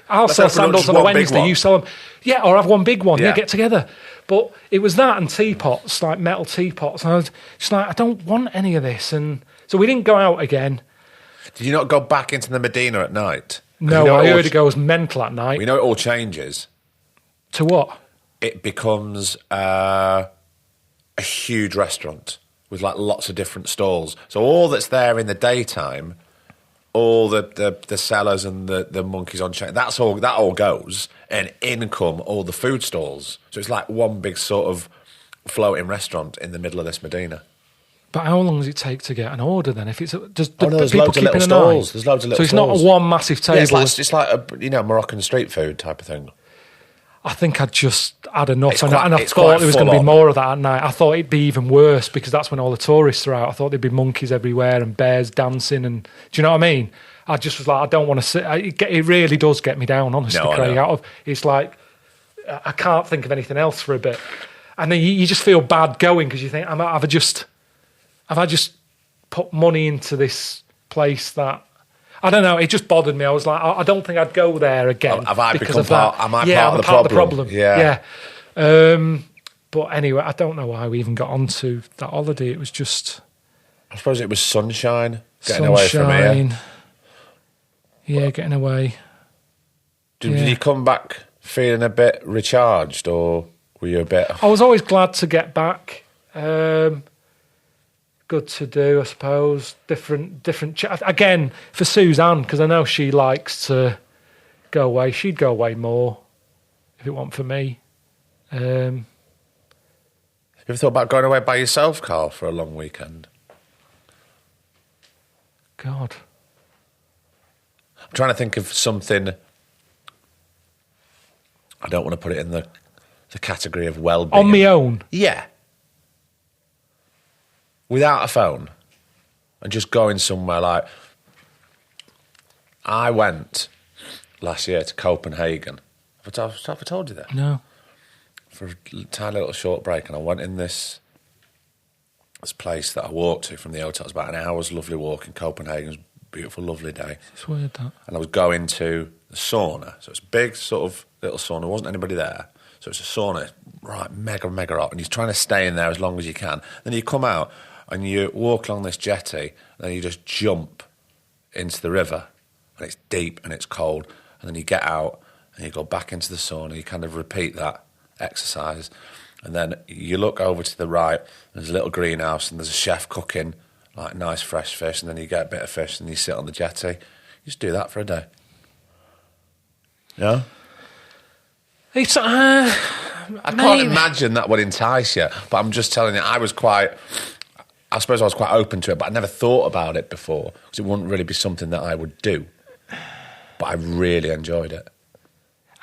I'll sell sandals on a Wednesday, you sell them. Yeah, or have one big one, get together. But it was that and teapots, like metal teapots, and I was just like, I don't want any of this. And so we didn't go out again. Did you not go back into the Medina at night? No, I heard it goes mental at night. We know it all changes. To what? It becomes a huge restaurant with like lots of different stalls. So all that's there in the daytime, all the sellers and the monkeys on chain, that all goes, and in come all the food stalls. So it's like one big sort of floating restaurant in the middle of this Medina. But how long does it take to get an order then? If it's there's loads of little stalls. There's loads of little stalls. So it's stalls. not one massive table. Yeah, it's like a Moroccan street food type of thing. I think I'd just had enough, and I thought there was going to be more of that at night. I thought it'd be even worse because that's when all the tourists are out. I thought there'd be monkeys everywhere and bears dancing, and do you know what I mean? I just was like, I don't want to sit. It really does get me down, honestly, Craig. It's like I can't think of anything else for a bit, and then you just feel bad going because you think, have I just put money into this place that. I don't know. It just bothered me. I was like, I don't think I'd go there again. Have I because become of that. Am I part of the problem? Yeah. But anyway, I don't know why we even got onto that holiday. It was just. I suppose it was sunshine. Getting away from here. Yeah, getting away. Did you come back feeling a bit recharged, or were you a bit? I was always glad to get back. Good to do, I suppose. Different. Again, for Suzanne, because I know she likes to go away. She'd go away more if it weren't for me. You ever thought about going away by yourself, Karl, for a long weekend? God. I'm trying to think of something. I don't want to put it in the category of well-being. On my own? Yeah. Without a phone. And just going somewhere like... I went last year to Copenhagen. Have I told you that? No. For a tiny little short break, and I went in this place that I walked to from the hotel. It was about an hour's lovely walk in Copenhagen. It was a beautiful, lovely day. It's weird, that. And I was going to the sauna. So it's a big sort of little sauna. There wasn't anybody there. So it's a sauna, right, mega, mega hot. And you're trying to stay in there as long as you can. Then you come out and you walk along this jetty, and then you just jump into the river. And it's deep and it's cold. And then you get out and you go back into the sauna. You kind of repeat that exercise. And then you look over to the right, and there's a little greenhouse, and there's a chef cooking like nice fresh fish, and then you get a bit of fish and you sit on the jetty. You just do that for a day. Yeah? It's, I can't imagine that would entice you, but I'm just telling you, I suppose I was quite open to it, but I never thought about it before, because it wouldn't really be something that I would do. But I really enjoyed it.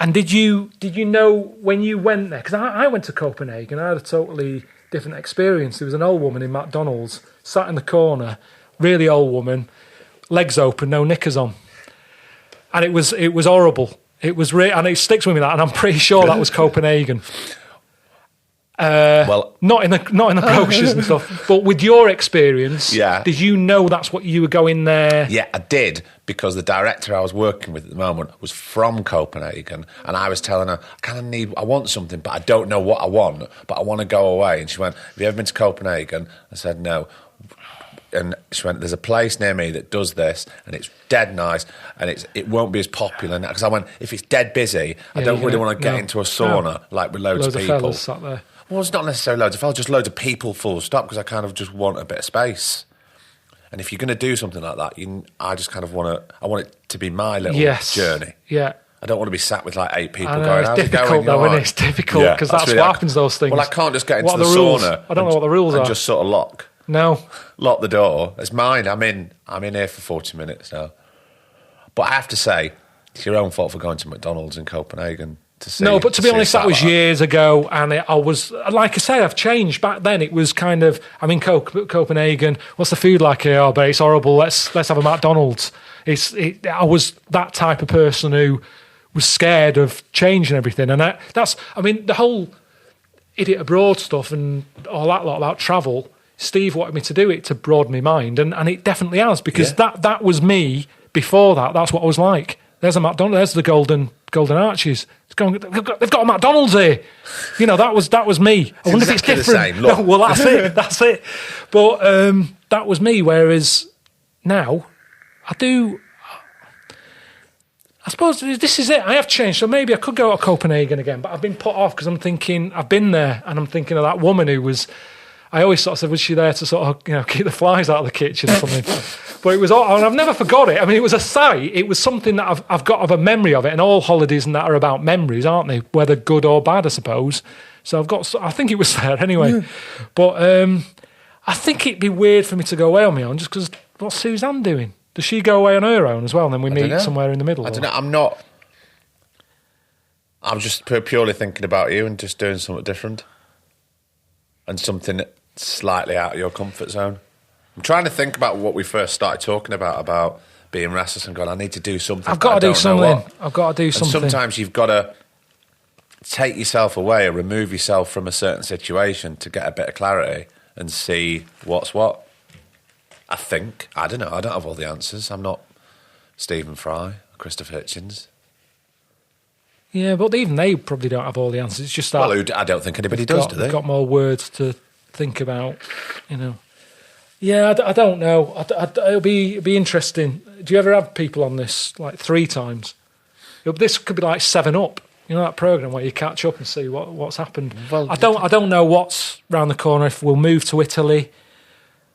And did you know when you went there? Because I went to Copenhagen, I had a totally different experience. There was an old woman in McDonald's, sat in the corner, really old woman, legs open, no knickers on. And it was horrible. It was and it sticks with me, that, and I'm pretty sure that was Copenhagen. Well, not in the brochures and stuff, but with your experience, yeah. Did you know that's what you were going there? Yeah, I did, because the director I was working with at the moment was from Copenhagen, and I was telling her, I want something, but I don't know what I want, but I want to go away. And she went, have you ever been to Copenhagen? I said, no. And she went, there's a place near me that does this, and it's dead nice, and it won't be as popular. Because I went, if it's dead busy, I don't really want to get into a sauna like with loads of people. Of fellas sat there. Well, it's not necessarily loads of fellas, just loads of people full stop, because I kind of just want a bit of space. And if you're going to do something like that, I just kind of want it to be my little journey. Yeah. I don't want to be sat with like 8 people I know, going, it's how's it difficult going? though, isn't it? It's difficult because that's really what happens, those things. Well, I can't just get into the rules? sauna. I don't know what the rules and are. just sort of lock the door. It's mine. I'm in here for 40 minutes now. But I have to say, it's your own fault for going to McDonald's in Copenhagen. No, but to be honest, that was years ago, and I was, like I say, I've changed. Back then, it was kind of, I'm in Copenhagen. What's the food like here? Oh, but it's horrible. Let's have a McDonald's. I was that type of person who was scared of changing everything, and the whole Idiot Abroad stuff and all that lot about travel. Steve wanted me to do it to broaden my mind, and it definitely has, because that was me before that. That's what I was like. There's a McDonald's. There's the Golden Arches. They've got a McDonald's here. You know, that was me. I wonder if it's different. The same. Look. No, well, that's it. That's it. But that was me. Whereas now, I suppose this is it. I have changed. So maybe I could go to Copenhagen again, but I've been put off because I'm thinking, I've been there and I'm thinking of that woman who was, I always sort of said, was she there to sort of, keep the flies out of the kitchen or something? But it was, and I've never forgot it. I mean, it was a sight. It was something that I've got of a memory of it. And all holidays and that are about memories, aren't they? Whether good or bad, I suppose. So I think it was there anyway. Yeah. But I think it'd be weird for me to go away on my own, just because what's Suzanne doing? Does she go away on her own as well, and then we meet somewhere in the middle? I don't know. I'm just purely thinking about you and just doing something different. And something slightly out of your comfort zone. I'm trying to think about what we first started talking about being restless and going, I need to do something. I've got to do something. I've got to do something. And sometimes you've got to take yourself away or remove yourself from a certain situation to get a bit of clarity and see what's what. I think. I don't know. I don't have all the answers. I'm not Stephen Fry or Christopher Hitchens. Yeah, but even they probably don't have all the answers. It's just that... Well, I don't think anybody does, do they? They've got more words to think about, Yeah, I don't know. It'll be interesting. Do you ever have people on this, like 3 times? This could be like 7 Up. You know that programme where you catch up and see what's happened? Well, I don't know what's round the corner, if we'll move to Italy,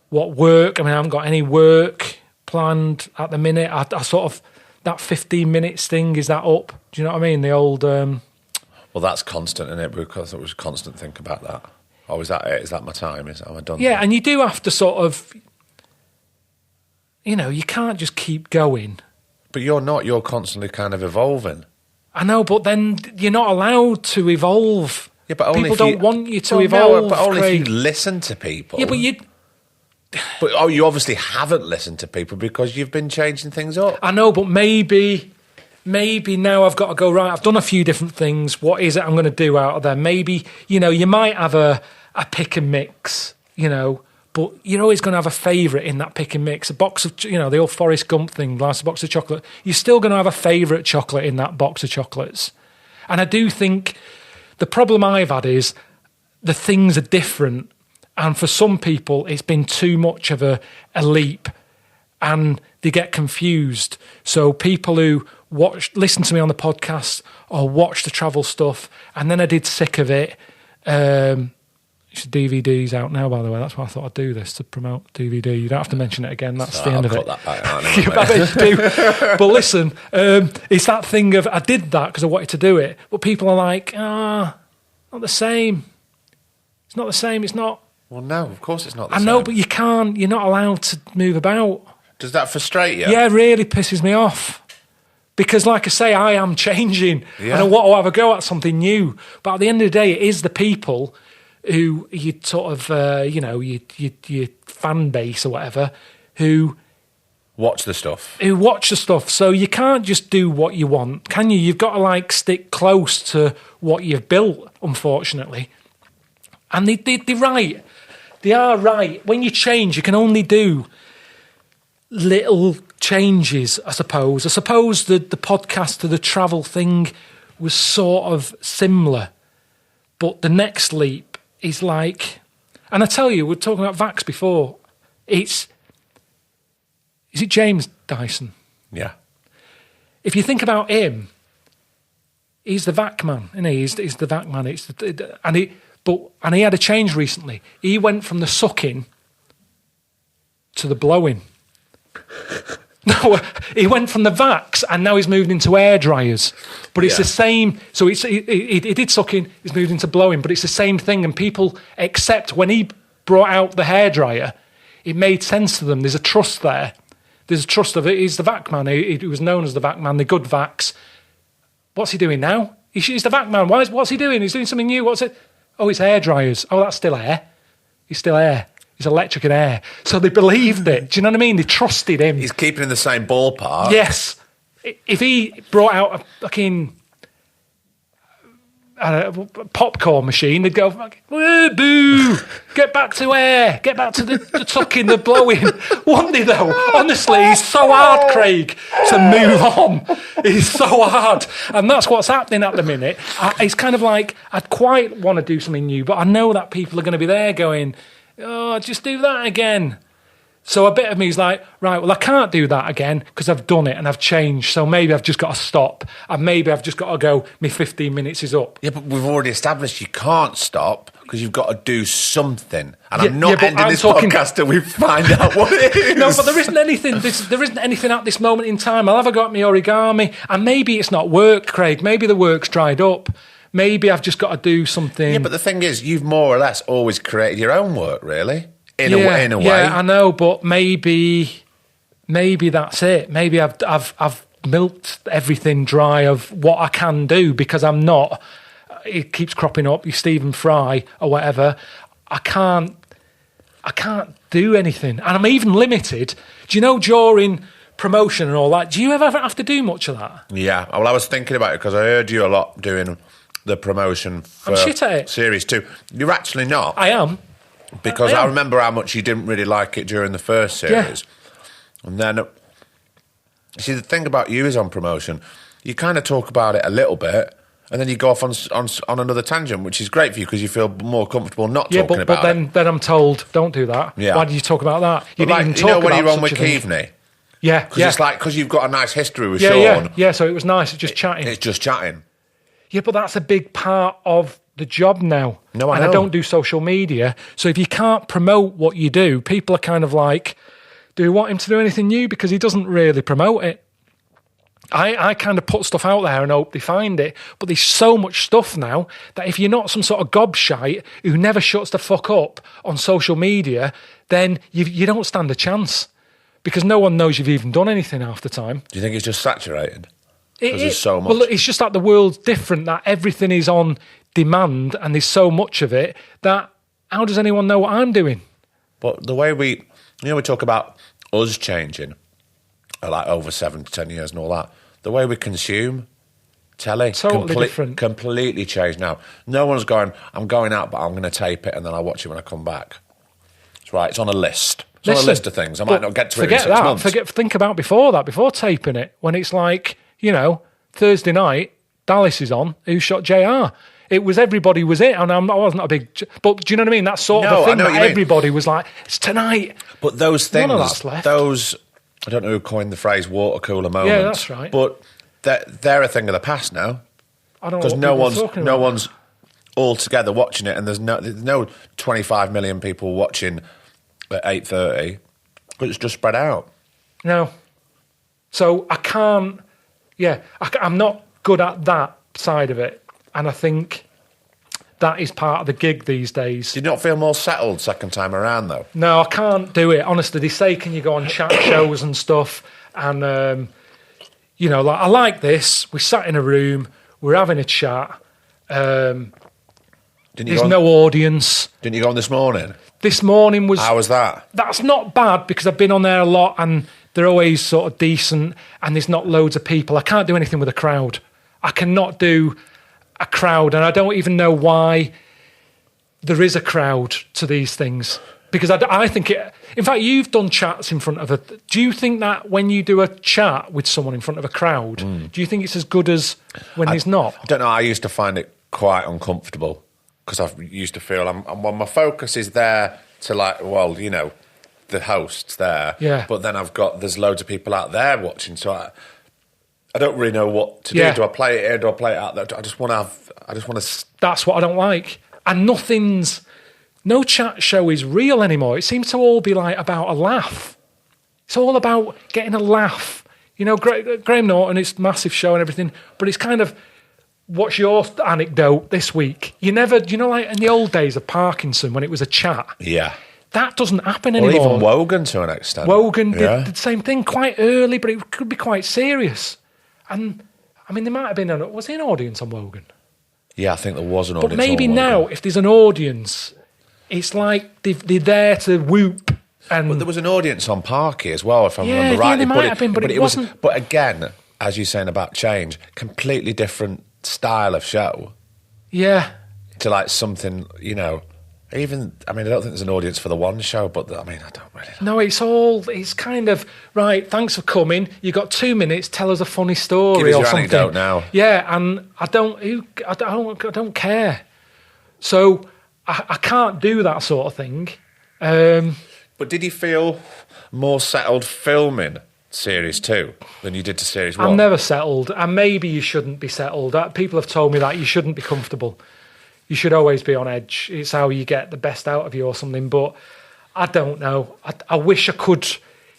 what work. I mean, I haven't got any work planned at the minute. I sort of... That 15 minutes thing, is that up? Do you know what I mean? The old... Well, that's constant, isn't it? Because it was a constant think about that. Oh, is that it? Is that my time? Am I done? Yeah, and you do have to sort of... you can't just keep going. But you're not. You're constantly kind of evolving. I know, but then you're not allowed to evolve. Yeah, but only people don't want you to evolve, no, but only Craig. if you listen to people. Yeah, but you... But you obviously haven't listened to people because you've been changing things up. I know, but maybe now I've got to go, right, I've done a few different things. What is it I'm going to do out of there? Maybe, you might have a pick and mix, but you're always going to have a favourite in that pick and mix. A box of, the old Forrest Gump thing, last box of chocolate. You're still going to have a favourite chocolate in that box of chocolates. And I do think the problem I've had is the things are different. And for some people, it's been too much of a leap and they get confused. So people who listen to me on the podcast or watch the travel stuff, and then I did sick of it. DVD's out now, by the way. That's why I thought I'd do this, to promote DVD. You don't have to mention it again. That's the end of it. I'll cut that back. But listen, it's that thing of, I did that because I wanted to do it. But people are like, not the same. It's not the same. It's not. Well, no, of course it's not the same. I know, but you can't. You're not allowed to move about. Does that frustrate you? Yeah, it really pisses me off. Because, like I say, I am changing. Yeah. And I want to have a go at something new. But at the end of the day, it is the people who you sort of, your fan base or whatever, who... Watch the stuff. So you can't just do what you want, can you? You've got to, stick close to what you've built, unfortunately. And they're right. They are right. When you change, you can only do little changes, I suppose. I suppose the podcast to the travel thing was sort of similar, but the next leap is like, and I tell you, we were talking about Vax before. Is it James Dyson? Yeah. If you think about him, he's the vac man, isn't he? He's the vac man. And he had a change recently. He went from the sucking to the blowing. No, he went from the vacs and now he's moved into air dryers. But it's the same. So he did sucking, he's moved into blowing, but it's the same thing. And people accept when he brought out the hairdryer, it made sense to them. There's a trust there. There's a trust of it. He's the vac man. He was known as the vac man, the good vacs. What's he doing now? He's the vac man. What's he doing? He's doing something new. What's it? Oh, it's hair dryers. Oh, that's still air. He's still air. He's electric and air. So they believed it. Do you know what I mean? They trusted him. He's keeping in the same ballpark. Yes. If he brought out a fucking popcorn machine, they'd go, boo, get back to air, get back to the tucking, the blowing. Wouldn't they though? Honestly, he's so hard, Craig, to move on. He's so hard. And that's what's happening at the minute. It's kind of like, I'd quite want to do something new, but I know that people are going to be there going, oh, just do that again. So a bit of me is like, right, well, I can't do that again because I've done it and I've changed. So maybe I've just got to stop. And maybe I've just got to go, my 15 minutes is up. Yeah, but we've already established you can't stop because you've got to do something. And I'm not ending this podcast till we find out what it is. No, but there isn't anything. There isn't anything at this moment in time. I'll have a go at my origami. And maybe it's not work, Craig. Maybe the work's dried up. Maybe I've just got to do something. Yeah, but the thing is, you've more or less always created your own work, really. In a way. Yeah, I know, but maybe that's it. Maybe I've milked everything dry of what I can do because I'm not. It keeps cropping up. You Stephen Fry or whatever. I can't do anything, and I'm even limited. Do you know during promotion and all that? Do you ever have to do much of that? Yeah. Well, I was thinking about it because I heard you a lot doing the promotion for I'm shit at it. Series 2. You're actually not. I am. Because I remember how much you didn't really like it during the first series. Yeah. And then, see, the thing about you is on promotion, you kind of talk about it a little bit, and then you go off on another tangent, which is great for you because you feel more comfortable not talking about it. But then I'm told, don't do that. Yeah. Why did you talk about that? You didn't even talk when about you're on with such a thing. Keaveney? Yeah. Because it's like, because you've got a nice history with Sean. Sean. Yeah, so it was nice, just chatting. It's just chatting. Yeah, but that's a big part of the job now. No, I know. And I don't do social media. So if you can't promote what you do, people are kind of like, do we want him to do anything new? Because he doesn't really promote it. I kind of put stuff out there and hope they find it. But there's so much stuff now that if you're not some sort of gobshite who never shuts the fuck up on social media, then you don't stand a chance. Because no one knows you've even done anything half the time. Do you think it's just saturated? Because there's so much. Well, look, it's just that the world's different, that everything is on demand and there's so much of it that how does anyone know what I'm doing? But the way we talk about us changing, like over 7 to 10 years and all that, the way we consume telly, different. Completely changed now. No one's going, I'm going out, but I'm going to tape it and then I'll watch it when I come back. It's right, it's on a list. It's on a list of things. I might not get to it in 6 months. Think about before taping it, when it's like, Thursday night, Dallas is on, Who Shot JR? It was everybody was it, and I wasn't a big... But do you know what I mean? That sort of a thing that everybody was like, it's tonight. But those things, none of that's left. I don't know who coined the phrase water cooler moments. Yeah, that's right. But they're a thing of the past now. I don't know what no one's all together watching it, and there's no 25 million people watching at 8:30. But it's just spread out. No. So I can't... Yeah, I'm not good at that side of it. And I think that is part of the gig these days. Did you not feel more settled second time around, though? No, I can't do it. Honestly, they say, can you go on chat shows and stuff? And, I like this. We sat in a room. We're having a chat. There's no audience. Didn't you go on this morning? This morning was... How was that? That's not bad because I've been on there a lot and they're always sort of decent and there's not loads of people. I can't do anything with a crowd. I cannot do a crowd and I don't even know why there is a crowd to these things. Because I think it... In fact, you've done chats in front of a... Do you think that when you do a chat with someone in front of a crowd, do you think it's as good as when there's not? I don't know. I used to find it quite uncomfortable because I used to feel well, my focus is there to the host's there. Yeah. But then there's loads of people out there watching, so I don't really know what to do. Do I play it here? Do I play it out there? I just want to... That's what I don't like. And no chat show is real anymore. It seems to all be like about a laugh. It's all about getting a laugh. You know, Graham Norton, it's a massive show and everything, but it's kind of, what's your anecdote this week? You never, like in the old days of Parkinson when it was a chat. Yeah. That doesn't happen anymore. Or even Wogan to an extent. Wogan did the same thing quite early, but it could be quite serious. And, I mean, there might have been, was there an audience on Wogan? Yeah, I think there was an audience But maybe on Wogan. now, if there's an audience... It's like they're there to whoop. And But there was an audience on Parky as well, if I remember right. Yeah, there might have been, but it wasn't. But again, as you're saying about change, completely different style of show. Yeah. To like something, even, I don't think there's an audience for the one show, but I don't really know. No, it's kind of, right, thanks for coming. You got 2 minutes, tell us a funny story Give us or your something. anecdote now. Yeah, and I don't care. So I can't do that sort of thing. But did you feel more settled filming Series 2 than you did to Series 1? I'm never settled, and maybe you shouldn't be settled. People have told me that you shouldn't be comfortable. You should always be on edge. It's how you get the best out of you or something. But I don't know. I wish I could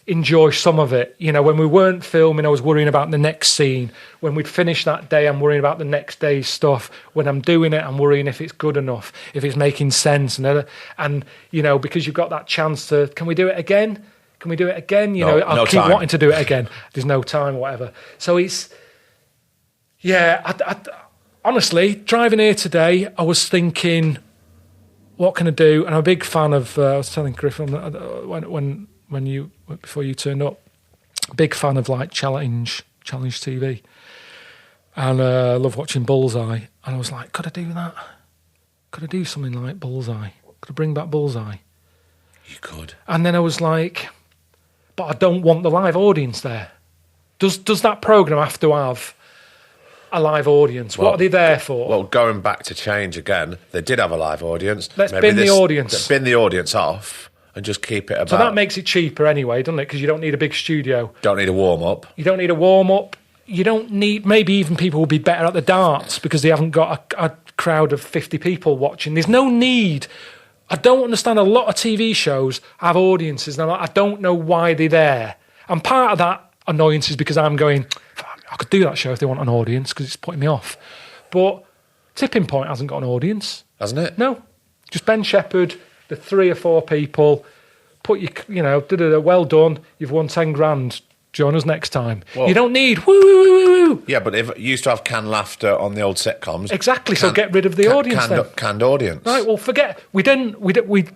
enjoy some of it. When we weren't filming, I was worrying about the next scene. When we'd finished that day, I'm worrying about the next day's stuff. When I'm doing it, I'm worrying if it's good enough, if it's making sense. And because you've got that chance to, can we do it again? Can we do it again? I'll keep wanting to do it again. There's no time or whatever. So it's, honestly, driving here today, I was thinking, what can I do? And I'm a big fan of, I was telling Griffin before you turned up, big fan of like Challenge TV. And I love watching Bullseye. And I was like, could I do that? Could I do something like Bullseye? Could I bring back Bullseye? You could. And then I was like, but I don't want the live audience there. Does that programme have to have a live audience? What are they there for? Well, going back to Change again, they did have a live audience. Let's bin the audience. Bin the audience off and just keep it about... So that makes it cheaper anyway, doesn't it? Because you don't need a big studio. Don't need a warm-up. You don't need a warm-up. You don't need... Maybe even people will be better at the darts because they haven't got a crowd of 50 people watching. There's no need... I don't understand. A lot of TV shows have audiences, and I don't know why they're there. And part of that annoyance is because I'm going, I could do that show if they want an audience because it's putting me off. But Tipping Point hasn't got an audience. Hasn't it? No. Just Ben Shepherd, the 3 or 4 people, put well done, you've won 10 grand. Join us next time. Well, you don't need woo, woo, woo, woo. Yeah, but if you used to have canned laughter on the old sitcoms. Exactly, so get rid of the audience then. Canned audience. Right, well, forget. We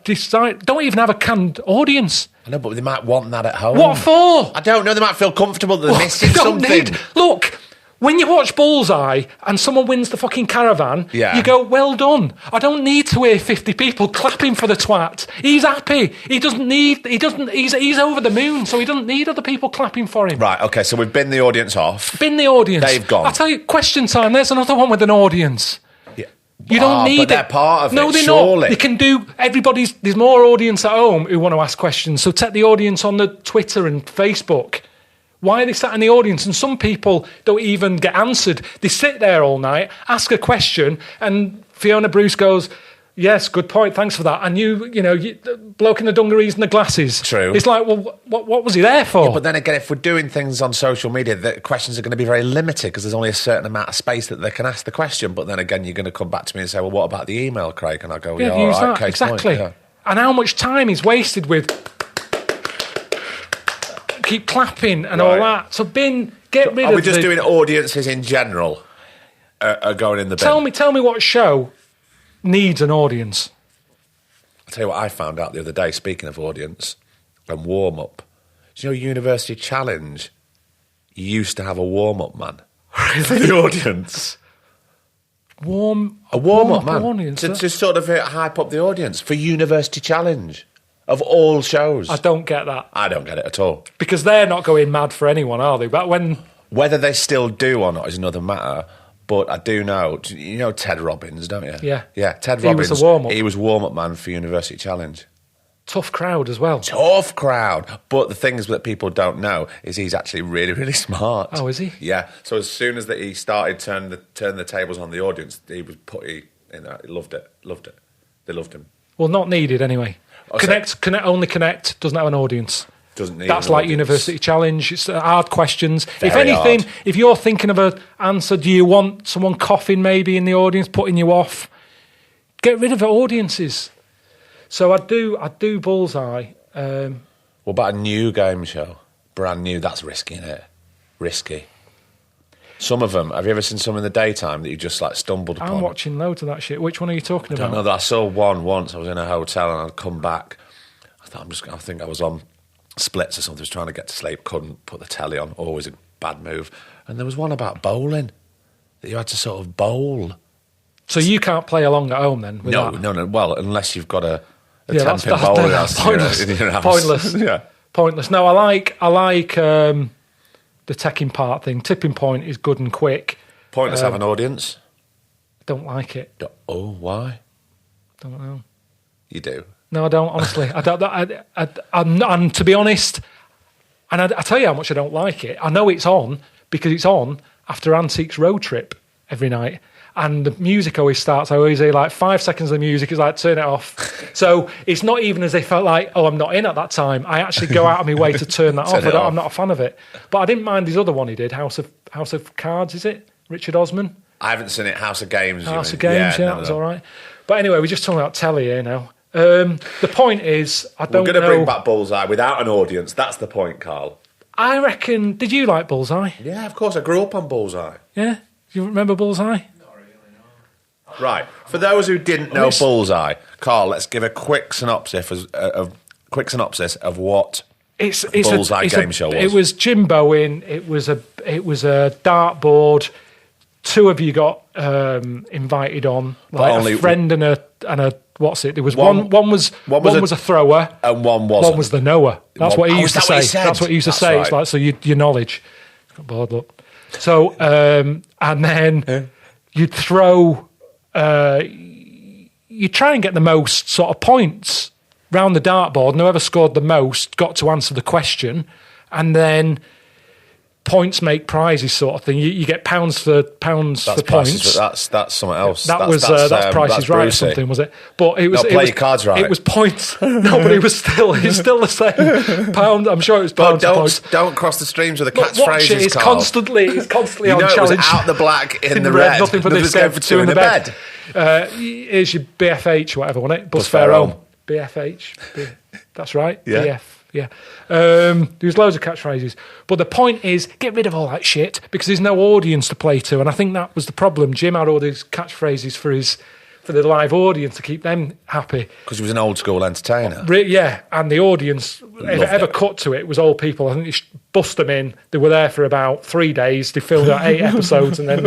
decide, don't even have a canned audience. I know, but they might want that at home. What for? I don't know, they might feel comfortable that they're missing something. Look, when you watch Bullseye and someone wins the fucking caravan, you go, well done. I don't need to hear 50 people clapping for the twat. He's happy. He's over the moon, so he doesn't need other people clapping for him. Right, okay, so we've bin the audience off. Bin the audience. They've gone. I'll tell you, question time, there's another one with an audience. Yeah. You don't need but they're part of it, No, they're surely. not. They can do, there's more audience at home who want to ask questions, so take the audience on the Twitter and Facebook. Why are they sat in the audience? And some people don't even get answered. They sit there all night, ask a question, and Fiona Bruce goes, yes, good point, thanks for that. And the bloke in the dungarees and the glasses. True. It's like, well, what was he there for? Yeah, but then again, if we're doing things on social media, the questions are going to be very limited because there's only a certain amount of space that they can ask the question. But then again, you're going to come back to me and say, well, what about the email, Craig? And I go, yeah, all use right, that. Exactly. Point, yeah. And how much time is wasted with... keep clapping and all that. So get rid of. Are we just doing audiences in general? Are going in the bin? Tell me what show needs an audience. I'll tell you what I found out the other day. Speaking of audience and warm up, do you know University Challenge used to have a warm up man for the audience? A warm up man audience, to sort of hype up the audience for University Challenge. Of all shows. I don't get that. I don't get it at all. Because they're not going mad for anyone, are they? But when... Whether they still do or not is another matter. But I do know, you know Ted Robbins, don't you? Yeah. Yeah, Ted Robbins. He was the warm-up. He was warm-up man for University Challenge. Tough crowd as well. Tough crowd. But the things that people don't know is he's actually really, really smart. Oh, is he? Yeah. So as soon as he started turning the tables on the audience, he loved it. They loved him. Well, not needed anyway. Oh, Only Connect doesn't have an audience. Doesn't need That's an like audience. University Challenge. It's hard questions. Very if anything, hard. if you're thinking of an answer, do you want someone coughing maybe in the audience, putting you off? Get rid of the audiences. So I do Bullseye. What about a new game show? Brand new. That's risky, isn't it? Risky. Some of them. Have you ever seen some in the daytime that you just like stumbled upon? I'm watching loads of that shit. Which one are you talking I don't about? know. I saw one once. I was in a hotel and I'd come back. I think I was on Splits or something. I was trying to get to sleep. Couldn't put the telly on. Always a bad move. And there was one about bowling that you had to sort of bowl. So you can't play along at home then? With that? No. Well, unless you've got a Yeah, 10-pin bowling that's house pointless. in your house. Pointless. Yeah. Pointless. No, I like the teching part thing. Tipping point is good and quick. Pointless have an audience. Don't like it. Oh, why? Don't know. You do. No, I don't. Honestly, I don't. I'm not, and to be honest, and I tell you how much I don't like it. I know it's on because it's on after Antiques Road Trip every night, and the music always starts. I always hear like 5 seconds of the music. It's like turn it off. So it's not even as if I like, oh, I'm not in at that time. I actually go out of my way to turn that off. I'm not a fan of it. But I didn't mind his other one he did, House of Cards. Is it Richard Osman? I haven't seen it. House of Games. House of Games. Yeah, no, that was no. all right. But anyway, we're just talking about telly here now. The point is, I don't know. We're going to bring back Bullseye without an audience. That's the point, Carl. I reckon. Did you like Bullseye? Yeah, of course. I grew up on Bullseye. Yeah, you remember Bullseye? Not really, no. Right. For those who didn't know Bullseye, Carl, let's give a quick synopsis of what Bullseye game show was. It was Jimbo in. It was a dartboard. 2 of you got invited on, like only a friend and a what's it? There was one was a thrower and one wasn't. One was the knower. That's what he used to say. That's what he used to say. Right. It's like, so your knowledge. Got bored, look. So and then you'd throw. You try and get the most sort of points round the dartboard, and whoever scored the most got to answer the question, and then points make prizes, sort of thing. You get pounds for points. That's something else. That's Price is Right or something, was it? But it was your cards right. It was points. No, but it's still the same. Pound. I'm sure it was pounds. Don't cross the streams with the But catchphrases, watch it. It's Carl. constantly You on know challenge. it was out the black in the red. red. Nothing for this game for 2 in the bed. Here's your BFH, whatever, wasn't it? Bus fare home. BFH. That's right. Yeah. BF. Yeah. There's loads of catchphrases. But the point is, get rid of all that shit because there's no audience to play to. And I think that was the problem. Jim had all these catchphrases for the live audience to keep them happy. Because he was an old school entertainer. Yeah. And the audience, if it ever cut to it, was old people. I think you bust them in. They were there for about 3 days. They filmed out 8 episodes and then,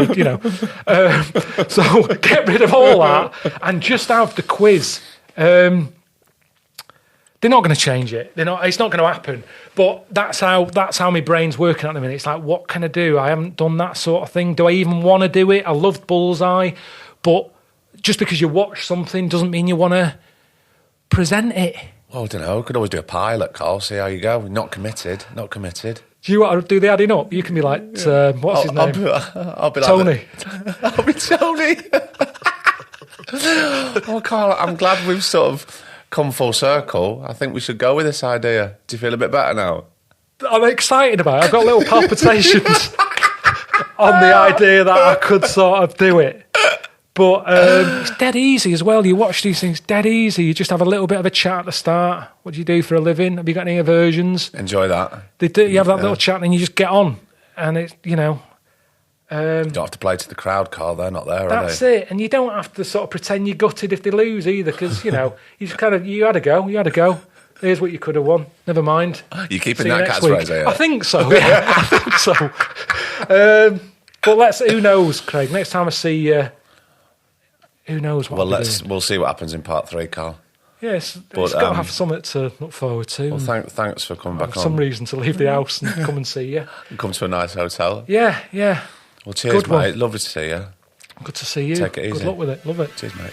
so get rid of all that and just have the quiz. They're not going to change it. It's not going to happen. But that's how my brain's working at the minute. It's like, what can I do? I haven't done that sort of thing. Do I even want to do it? I loved Bullseye, but just because you watch something doesn't mean you want to present it. Well, I don't know. We could always do a pilot, Carl. See how you go. Not committed. Do you want to do the adding up? You can be like, what's his name? I'll be like Tony. I'll be Tony. Oh, Carl, I'm glad we've sort of come full circle. I think we should go with this idea. Do you feel a bit better now? I'm excited about it. I've got little palpitations on the idea that I could sort of do it. But it's dead easy as well. You watch these things, dead easy. You just have a little bit of a chat at the start. What do you do for a living? Have you got any aversions? Enjoy that. You have that little chat and you just get on. And it's, you don't have to play to the crowd, Carl. They're not there, are they? That's it. And you don't have to sort of pretend you're gutted if they lose either, because, you just you had a go. Here's what you could have won. Never mind. You're keeping See that you next catchphrase, week. are you? I think so, yeah. I think so. But who knows, Craig? Next time I see you, who knows what Well, we'll see what happens in part 3, Carl. It's But, got to have something to look forward to. Well, thanks for coming back for on. some reason to leave the house and come and see you. And come to a nice hotel. Yeah. Well, cheers, Good one. mate. Lovely to see you. Good to see you. Take it easy. Good luck with it. Love it. Cheers, mate.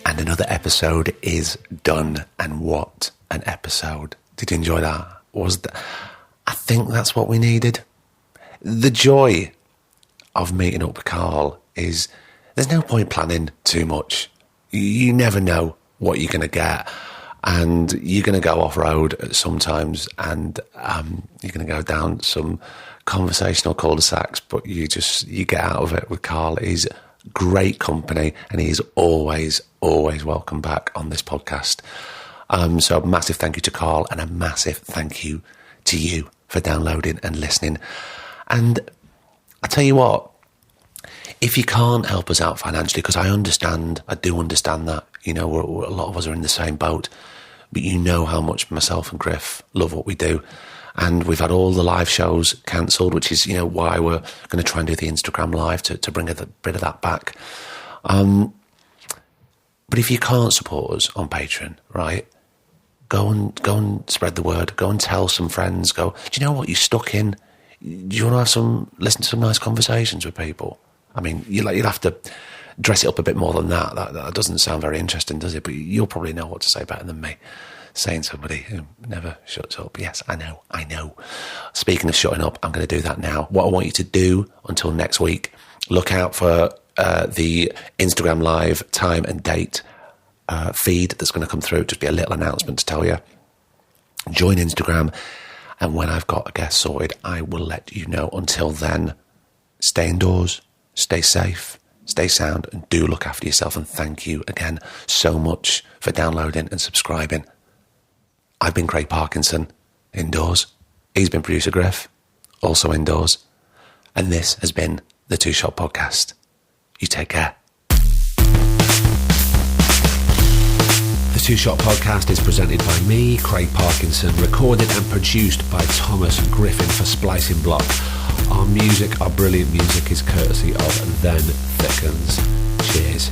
And another episode is done. And what an episode. Did you enjoy that? I think that's what we needed. The joy of meeting up with Karl is there's no point planning too much. You never know what you're going to get. And you're going to go off-road sometimes, and you're going to go down some conversational cul-de-sacs, but you get out of it with Karl. He's great company, and he's always welcome back on this podcast. So a massive thank you to Karl, and a massive thank you to you for downloading and listening. And I tell you what, if you can't help us out financially, because I do understand that, a lot of us are in the same boat, but you know how much myself and Griff love what we do. And we've had all the live shows cancelled, which is, why we're going to try and do the Instagram live to bring a bit of that back. But if you can't support us on Patreon, right, go and spread the word. Go and tell some friends. Go, do you know what? You're stuck in. Do you want to listen to some nice conversations with people? I mean, you'll have to dress it up a bit more than that. That doesn't sound very interesting, does it? But you'll probably know what to say better than me. Saying somebody who never shuts up. Yes, I know. Speaking of shutting up, I'm going to do that now. What I want you to do until next week, look out for the Instagram Live time and date feed that's going to come through. Just be a little announcement to tell you. Join Instagram, and when I've got a guest sorted, I will let you know. Until then, stay indoors, stay safe, stay sound, and do look after yourself. And thank you again so much for downloading and subscribing. I've been Craig Parkinson, indoors. He's been producer Griff, also indoors. And this has been the Two Shot Podcast. You take care. The Two Shot Podcast is presented by me, Craig Parkinson, recorded and produced by Thomas Griffin for Splicing Block. Our brilliant music is courtesy of Then Thickens. Cheers.